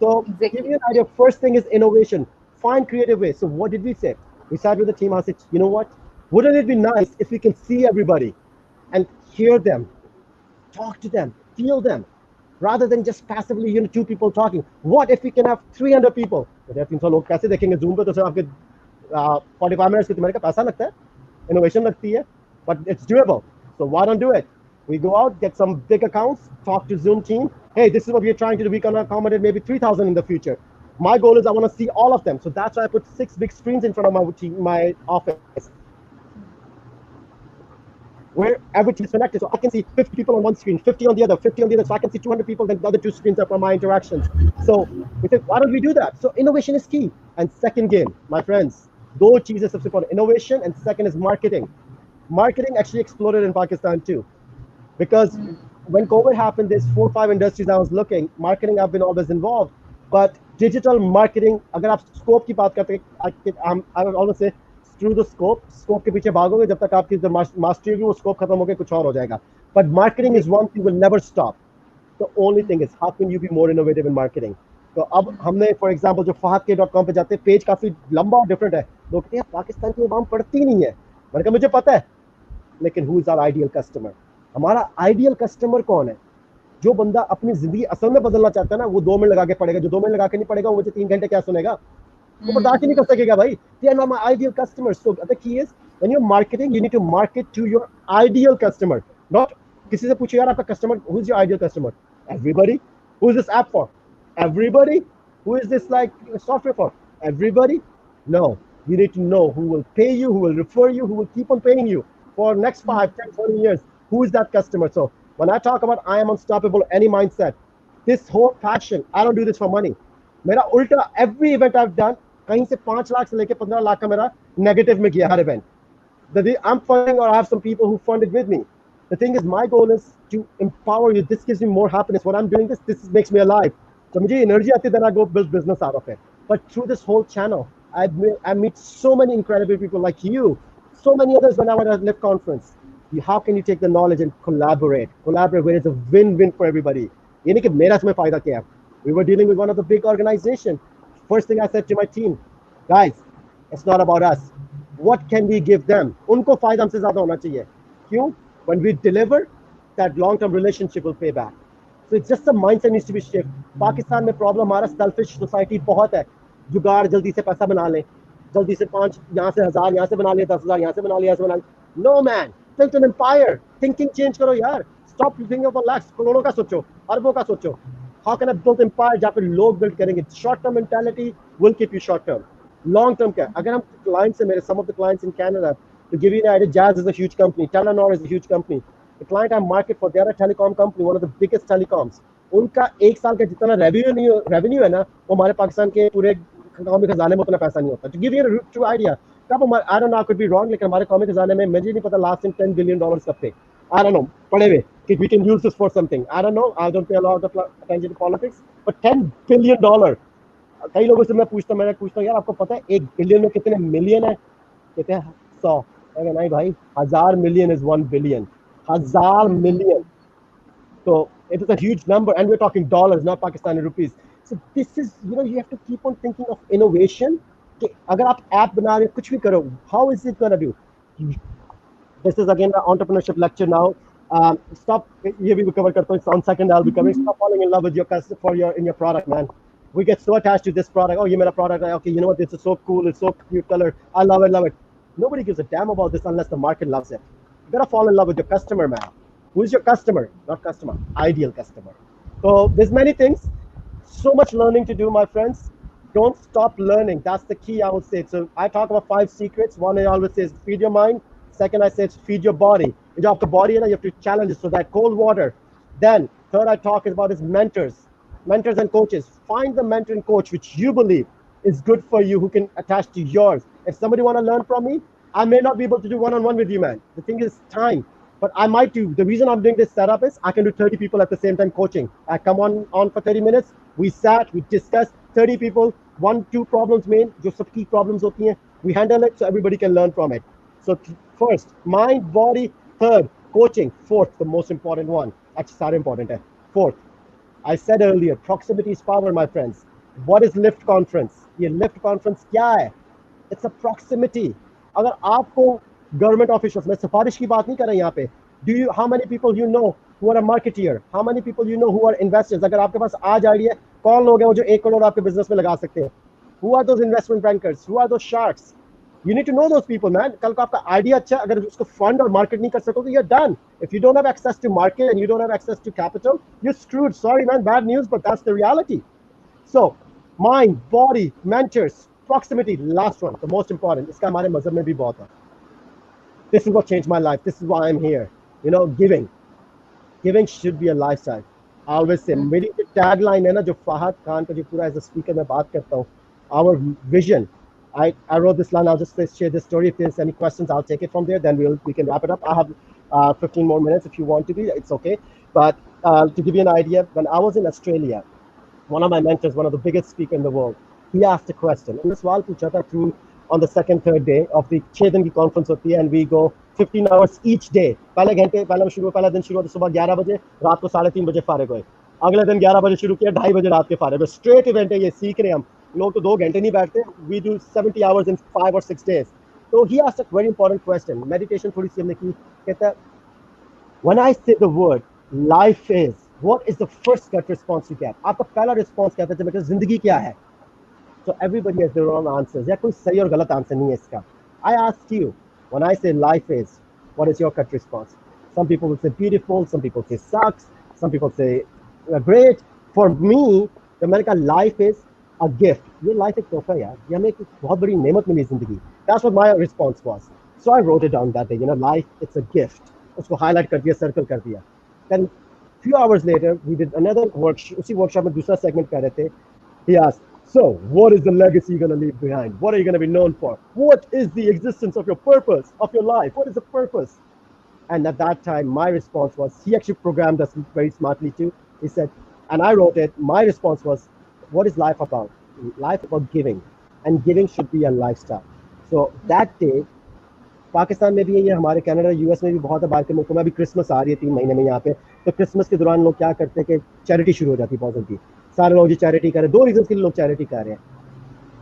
तो give you an idea, first thing is innovation, find creative way. So what did we say? We sat with the team, I said, you know what, wouldn't it be nice if we can see everybody and hear them, talk to them, feel them, rather than just passively, two people talking. What if we can have 300 people? तो 300 लोग कैसे देखेंगे zoom पे? तो सिर्फ आपके 45 minutes की तुम्हारे का पैसा लगता है, innovation लगती है, but it's doable. So why don't do it? We go out, get some big accounts, talk to Zoom team. Hey, this is what we're trying to do. We can accommodate maybe 3,000 in the future. My goal is I want to see all of them. So that's why I put 6 big screens in front of my office, where every team is connected. So I can see 50 people on one screen, 50 on the other, 50 on the other. So I can see 200 people, then the other 2 screens are for my interactions. So we said, why don't we do that? So innovation is key. And second game, my friends, दो चीजें सबसे important, innovation, and second is marketing. Marketing actually exploded in Pakistan too, because when COVID happened, there's 4 or 5 industries I was looking. Marketing, I've been always involved, but digital marketing, अगर आप scope की बात करते हैं, I would always say through the scope के पीछे भागोगे जब तक आपकी जो mastery होगी वो scope खत्म होकर कुछ और हो जाएगा. But marketing is one thing will never stop. The only thing is how can you be more innovative in marketing? तो अब हमने फॉर एग्जांपल जो fahadk.com पे जाते हैं, पेज काफी लंबा और डिफरेंट है, लोग कहते हैं पाकिस्तान की आवाम पढ़ती नहीं है। मैंने कहा मुझे पता है, लेकिन who is our ideal customer? हमारा आइडियल कस्टमर कौन है? जो बंदा अपनी जिंदगी असल में बदलना चाहता है ना, वो 2 मिनट लगा के पड़ेगा। जो 2 मिनट लगा के नहीं पड़ेगा वो मुझे 3 घंटे क्या सुनेगा? वो बर्दाश्त ही नहीं कर सकेगा भाई। They are not my ideal customers. So the key is when you're marketing, you need to market to your ideal customer. Not किसी से पूछो यार आपका customer, who is your ideal customer? Everybody. Who is this app for? Everybody. Who is this like software for? Everybody. No. You need to know who will pay you, who will refer you, who will keep on paying you for next 5, 10, 20 years. Who is that customer? So when I talk about I am unstoppable, any mindset, this whole passion, I don't do this for money. मेरा उल्टा, every event I've done, कहीं से 5 लाख से लेके 15 लाख का मेरा negative में गया हर event. I'm funding or I have some people who funded with me. The thing is, my goal is to empower you. This gives me more happiness. When I'm doing this makes me alive. So मुझे energy आती है, then I go build business out of it. But through this whole channel, I meet so many incredible people like you, so many others when I was at Lift conference. How can you take the knowledge and collaborate? Collaborate where it's a win-win for everybody. ये नहीं कि मेरा इसमें फायदा क्या है. We were dealing with one of the big organization. First thing I said to my team, guys, it's not about us. What can we give them? उनको फायदा हमसे ज्यादा होना चाहिए. क्यों? When we deliver, that long-term relationship will pay back. So it's just the mindset needs to be shifted. Pakistan में problem हमारा selfish society बहुत है. जुगाड़, जल्दी से पैसा बना लें, जल्दी से 5 यहाँ से 1000 यहाँ से बना लिया, 10,000 यहाँ से बना लिया, यहाँ से बना लिया. No man, build an empire. Thinking change करो यार. Stop thinking of lakhs. करोड़ों का सोचो, अरबों का सोचो. How can I build empire जहाँ पे लोग build करेंगे? Short term mentality will keep you short term. Long term क्या? अगर हम clients से, मेरे some of the clients in Canada, to give you an idea, Jazz is a huge company, Telenor is a huge company. The client I market for, they are a telecom company, one of the biggest telecoms. उनका 1 साल का जितना revenue है ना, वो हमारे पाकिस्तान के पूरे कौमी खजाने में उतना पैसा नहीं होता. To give you a true idea, कब हमारे, I don't know, I could be wrong, लेकिन हमारे कौमी खजाने में मुझे नहीं पता लास्ट इन $10 billion कब थे. I don't know, पढ़े हुए कि we can use this for something. I don't know, I don't pay a lot of attention to politics, but $10 billion. कई लोगों से मैं पूछता हूँ यार आपको पता है 1 बिलियन में कितने मिलियन है? कहते हैं 100. नहीं भाई, 1000 million is 1 billion. 1000 million. So it is a huge number, and we're talking dollars, not Pakistani rupees. So this is, you have to keep on thinking of innovation. कि अगर आप ऐप बना रहे हो, कुछ भी करो, how is it gonna do? This is again the entrepreneurship lecture now. Stop. ये भी cover करता हूँ. On second, I'll be covering. Stop falling in love with your customer for your in your product, man. We get so attached to this product. Oh, you made a product. Okay, you know what? This is so cool. It's so cute color. I love it. Love it. Nobody gives a damn about this unless the market loves it. You gotta fall in love with your customer, man. Who is your customer? Not customer. Ideal customer. So there's many things. So much learning to do, my friends. Don't stop learning. That's the key, I would say. So I talk about 5 secrets. One, I always say is feed your mind. Second, I say it's feed your body. You have the body, you have to challenge it. So that cold water. Then third, I talk about is mentors and coaches. Find the mentor and coach which you believe is good for you, who can attach to yours. If somebody want to learn from me, I may not be able to do one-on-one with you, man. The thing is time. But I might do. The reason I'm doing this setup is I can do 30 people at the same time coaching. I come on for 30 minutes. We sat, we discussed 30 people, 1, 2 problems main, जो सब key problems होती हैं. We handle it so everybody can learn from it. So first, mind, body. Third, coaching. Fourth, the most important one. Actually, सारे important है. Fourth, I said earlier, proximity is power, my friends. What is lift conference? ये lift conference क्या है? It's a proximity. अगर आपको government officials, मैं सिफारिश की बात नहीं कर रहा यहाँ पे. Do you how many people you know who are a marketeer? How many people you know who are investors? अगर आपके पास आज आइडिया, कौन लोग हैं वो जो 1 करोड़ आपके बिजनेस में लगा सकते हैं? Who are those investment bankers? Who are those sharks? You need to know those people, man. कल को आपका आइडिया अच्छा, अगर उसको फंड और मार्केट नहीं कर सकोगे, you're done. If you don't have access to market and you don't have access to capital, you're screwed. Sorry, man, bad news, but that's the reality. So, mind, body, mentors, proximity. Last one, the most important. इसका हमारे मजहब में भी बहुत है. This is what changed my life. This is why I'm here. You know, giving. Giving should be a lifestyle. I always say, मेरी जो tagline है ना, जो फहद खान का जो पूरा as a speaker मैं बात करता हूँ, our vision. I wrote this line. I'll just share this story. If there's any questions, I'll take it from there. Then we can wrap it up. I have 15 more minutes if you want to be. It's okay. But to give you an idea, when I was in Australia, one of my mentors, one of the biggest speakers in the world, he asked a question. And this सवाल पूछा था through on the second, third day of the 6 दिन की conference होती है, and we go 15 hours each day. पहले घंटे पहला दिन शुरू होता सुबह 11 बजे, रात को 3:30 बजे फारिग हुए. अगले दिन 11 बजे शुरू किया, 2:30 बजे रात के फारिग हुए. स्ट्रेट इवेंट है ये, सीख रहे हैं हम लोग. तो 2 घंटे नहीं बैठते. We do 70 hours in 5 or 6 days. So he asked a very important question. Meditation थोड़ी सी हमने की. कहता, when I say the word life is, what is the first gut response you get? आपका पहला response क्या था जब मैं जिंदगी क्या है? So everybody has their own answers. या कोई सही और गलत आंसर नहीं है इसका. I asked you, when I say life is, what is your gut response? Some people will say beautiful, some people say sucks, some people say great. For me, the मैंने कहा life is a gift. ये life एक तोहफा है यार. ये हमें एक बहुत बड़ी नेमत मिली जिंदगी. That's what my response was. So I wrote it down that day. You know, life, it's a gift. उसको highlight कर दिया, circle कर दिया. Then few hours later, we did another workshop. उसी workshop में दूसरा segment कर रहे थे. He asked, so what is the legacy you're going to leave behind? What are you going to be known for? What is the existence of your purpose, of your life? What is the purpose? And at that time, my response was, he actually programmed us very smartly too. He said, and I wrote it, my response was, what is life about? Life about giving. And giving should be a lifestyle. So that day, Pakistan में भी है ये, हमारे Canada US में भी बहुत है, बाहर के मुल्कों में अभी क्रिसमस आ रही है 3 महीने में यहाँ पे. तो क्रिसमस के दौरान लोग क्या करते हैं कि चैरिटी शुरू हो जाती है बहुत जल्दी. सारे लोग जी चैरिटी कर रहे हैं. 2 रीजन के लिए लोग चैरिटी कर रहे हैं.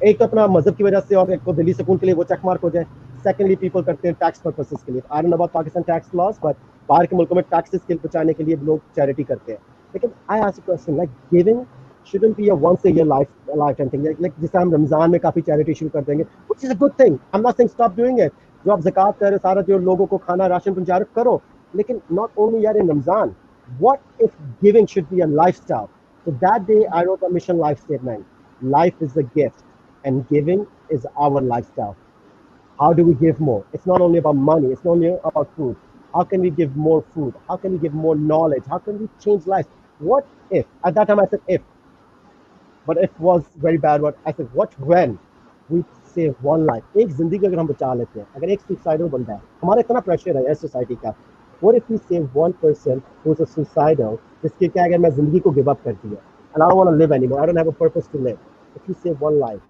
एक तो अपना मजहब की वजह से, और एक को दिल्ली सुकून के लिए वो चेक मार्क हो जाए. सेकेंडली पीपल करते हैं टैक्स पर्पसेस के लिए. आई don't know about Pakistan tax loss, but बाहर के मुल्कों में टैक्सेस के बचाने के लिए लोग चैरिटी करते हैं. लेकिन I ask a question, like giving shouldn't be a once a year lifetime thing. Like जैसे हम रमजान में काफी चैरिटी शुरू कर देंगे, which is a good thing. I'm not saying stop doing it. जो आप ज़कात कर रहे, सारा जो लोगों को खाना राशन पहुंचा रहे, करो. लेकिन not only यार in Ramzan. What if giving should be a lifestyle? So that day I wrote a mission life statement. Life is a gift, and giving is our lifestyle. How do we give more? It's not only about money. It's not only about food. How can we give more food? How can we give more knowledge? How can we change lives? What if? At that time I said if. But if was very bad word. I said, what when we save one life? एक जिंदगी अगर हम बचा लेते हैं, अगर एक suicidal बंदा है, हमारा इतना प्रेशर है सोसाइटी का. What if we save one person who's a suicidal, जिसके क्या अगर मैं जिंदगी को give up कर दिया, and I don't want to live anymore, I don't have a purpose to live. If you save one life,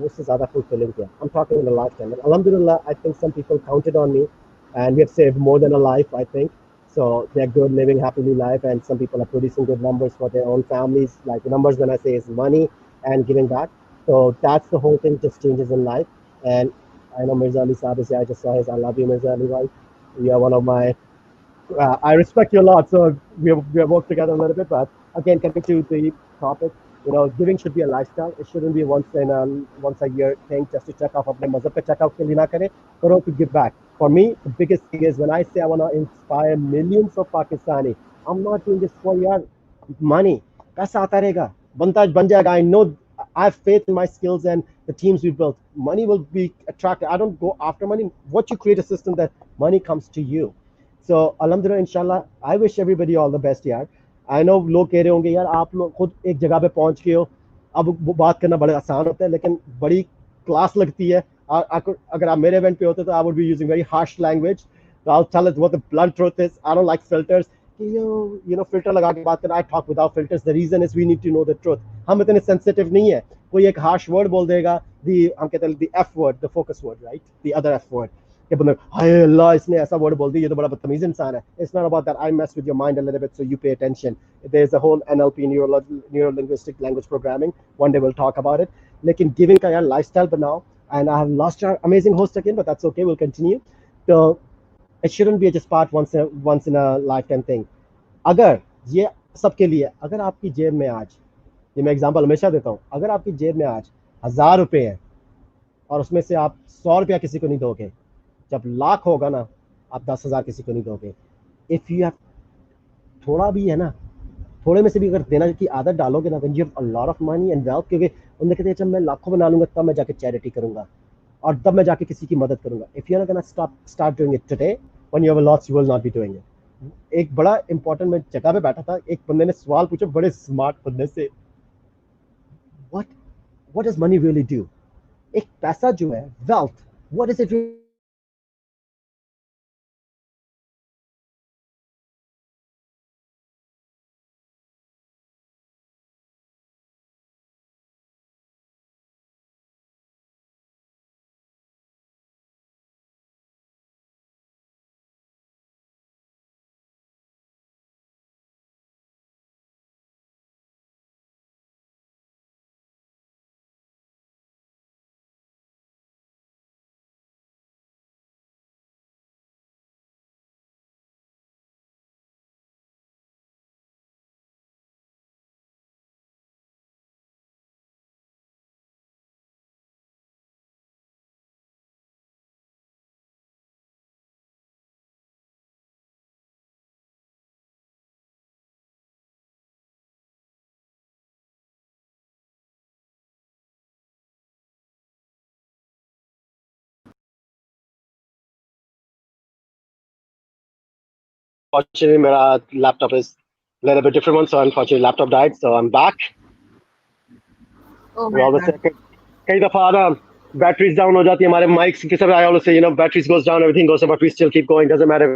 उससे ज़्यादा fulfilling क्या? I'm talking in a lifetime. And alhamdulillah, I think some people counted on me, and we have saved more than a life, I think. So they're good, living happily life, and some people are producing good numbers for their own families. Like numbers, when I say, is money and giving back. So that's the whole thing. Just changes in life. And I know Mirza Ali Saab is here. I just saw his. I love you, Mirza Ali bhai. You are one of my I respect you a lot, so we have worked together a little bit. But again, coming to the topic, giving should be a lifestyle. It shouldn't be once a year thing just to check off अपने मज़हब पे check out के लिए ना करें, करो to give back. For me, the biggest thing is when I say I want to inspire millions of Pakistani, I'm not doing this for your money. पैसा आता रहेगा, बनता बन जाएगा. I know. I have faith in my skills and the teams we built. Money will be attracted. I don't go after money. What you create a system that money comes to you. So alhamdulillah, inshallah, I wish everybody all the best यार. I know लोग कह रहे होंगे यार आप लोग खुद एक जगह पे पहुंच गए हो, अब वो बात करना बड़ा आसान होता है लेकिन बड़ी क्लास लगती है. अगर आप मेरे इवेंट पे होते तो I would be using very harsh language. So I'll tell it what the blunt truth is. I don't like filters. Filter लगा के बात करना. I talk without filters. The reason is we need to know the truth. हम इतने sensitive नहीं है. कोई एक harsh word बोल देगा, हम कहते हैं the F word, the focus word, right? The other F word. कि बंदा हाय अल्लाह इसने ऐसा वर्ड बोल दिया, ये तो बड़ा बदतमीज इंसान है. It's not about that. I mess with your mind a little bit so you pay attention. There's a whole NLP, neuro-linguistic language programming. One day we'll talk about it. लेकिन गिविंग का यार लाइफस्टाइल बनाओ. And I have lost our amazing host again, but that's okay. We'll continue. So it shouldn't be just part once in a lifetime thing. अगर ये सबके लिए, अगर आपकी जेब में आज, ये मैं एग्जांपल हमेशा देता हूँ, अगर आपकी जेब में आज 1000 रुपये है और उसमें से आप 100 रुपया किसी को नहीं दोगे, जब लाख होगा ना आप 10,000 किसी को नहीं दोगे. इफ यू हैव थोड़ा भी है ना, थोड़े में से भी अगर देने की आदत डालोगे ना, when you have a lot of money and wealth, क्योंकि उन्होंने कहते हैं जब मैं लाखों बना लूंगा तब मैं जाके चैरिटी करूंगा और तब मैं जाके किसी की मदद करूंगा. If you are gonna start doing it today when you have a lots, you will not be doing it. एक बड़ा इंपॉर्टेंट, मैं जगह पे बैठा था, एक बंदे ने सवाल पूछा बड़े स्मार्ट बंदे से, what what does money really do. एक पैसा जो है, wealth, what is it really do. Unfortunately, my laptop is a little bit different one, so unfortunately, laptop died. So I'm back. Oh We my always God. say, कई दफा ना batteries down हो जाती है हमारे mics के सब. I always say, batteries goes down, everything goes down, but we still keep going. Doesn't matter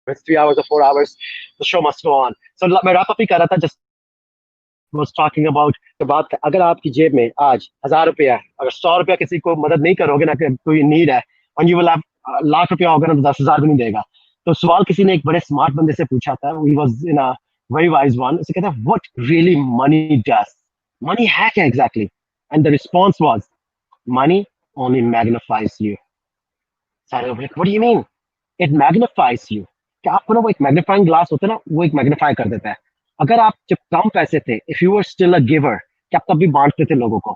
if it's 3 hours or 4 hours, the show must go on. So मैं wrap up ही कर रहा था, just was talking about the बात. अगर आपकी जेब में आज 1000 रुपया है, अगर 100 रुपया किसी को मदद नहीं करोगे ना, कि कोई नीड है, और you will have लाख रुपया होगा ना तो 10,000 भी नहीं देगा. तो सवाल किसी ने एक बड़े स्मार्ट बंदे से पूछा था. He was in a very wise one. उसे कहता है what really money does. Money है क्या exactly? And the response was, money only magnifies you. सारे लोग like, what do you mean? It magnifies you. क्या आपको ना वो एक मैग्नीफाइंग ग्लास होता है ना, वो एक मैग्नीफाई कर देता है. अगर आप जब कम पैसे थे, if you were still a giver, क्या आप तब भी बांटते थे लोगों को?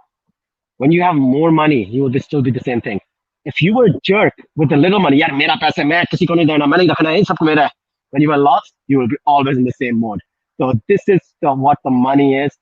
When you have more money, you will still be the same thing. If you were a jerk with the little money, यार मेरा पैसा है, मैं किसी को नहीं देना, मैं नहीं रखना है, सबको मेरा है. When you are lost, you will be always in the same mode. So this is what the money is.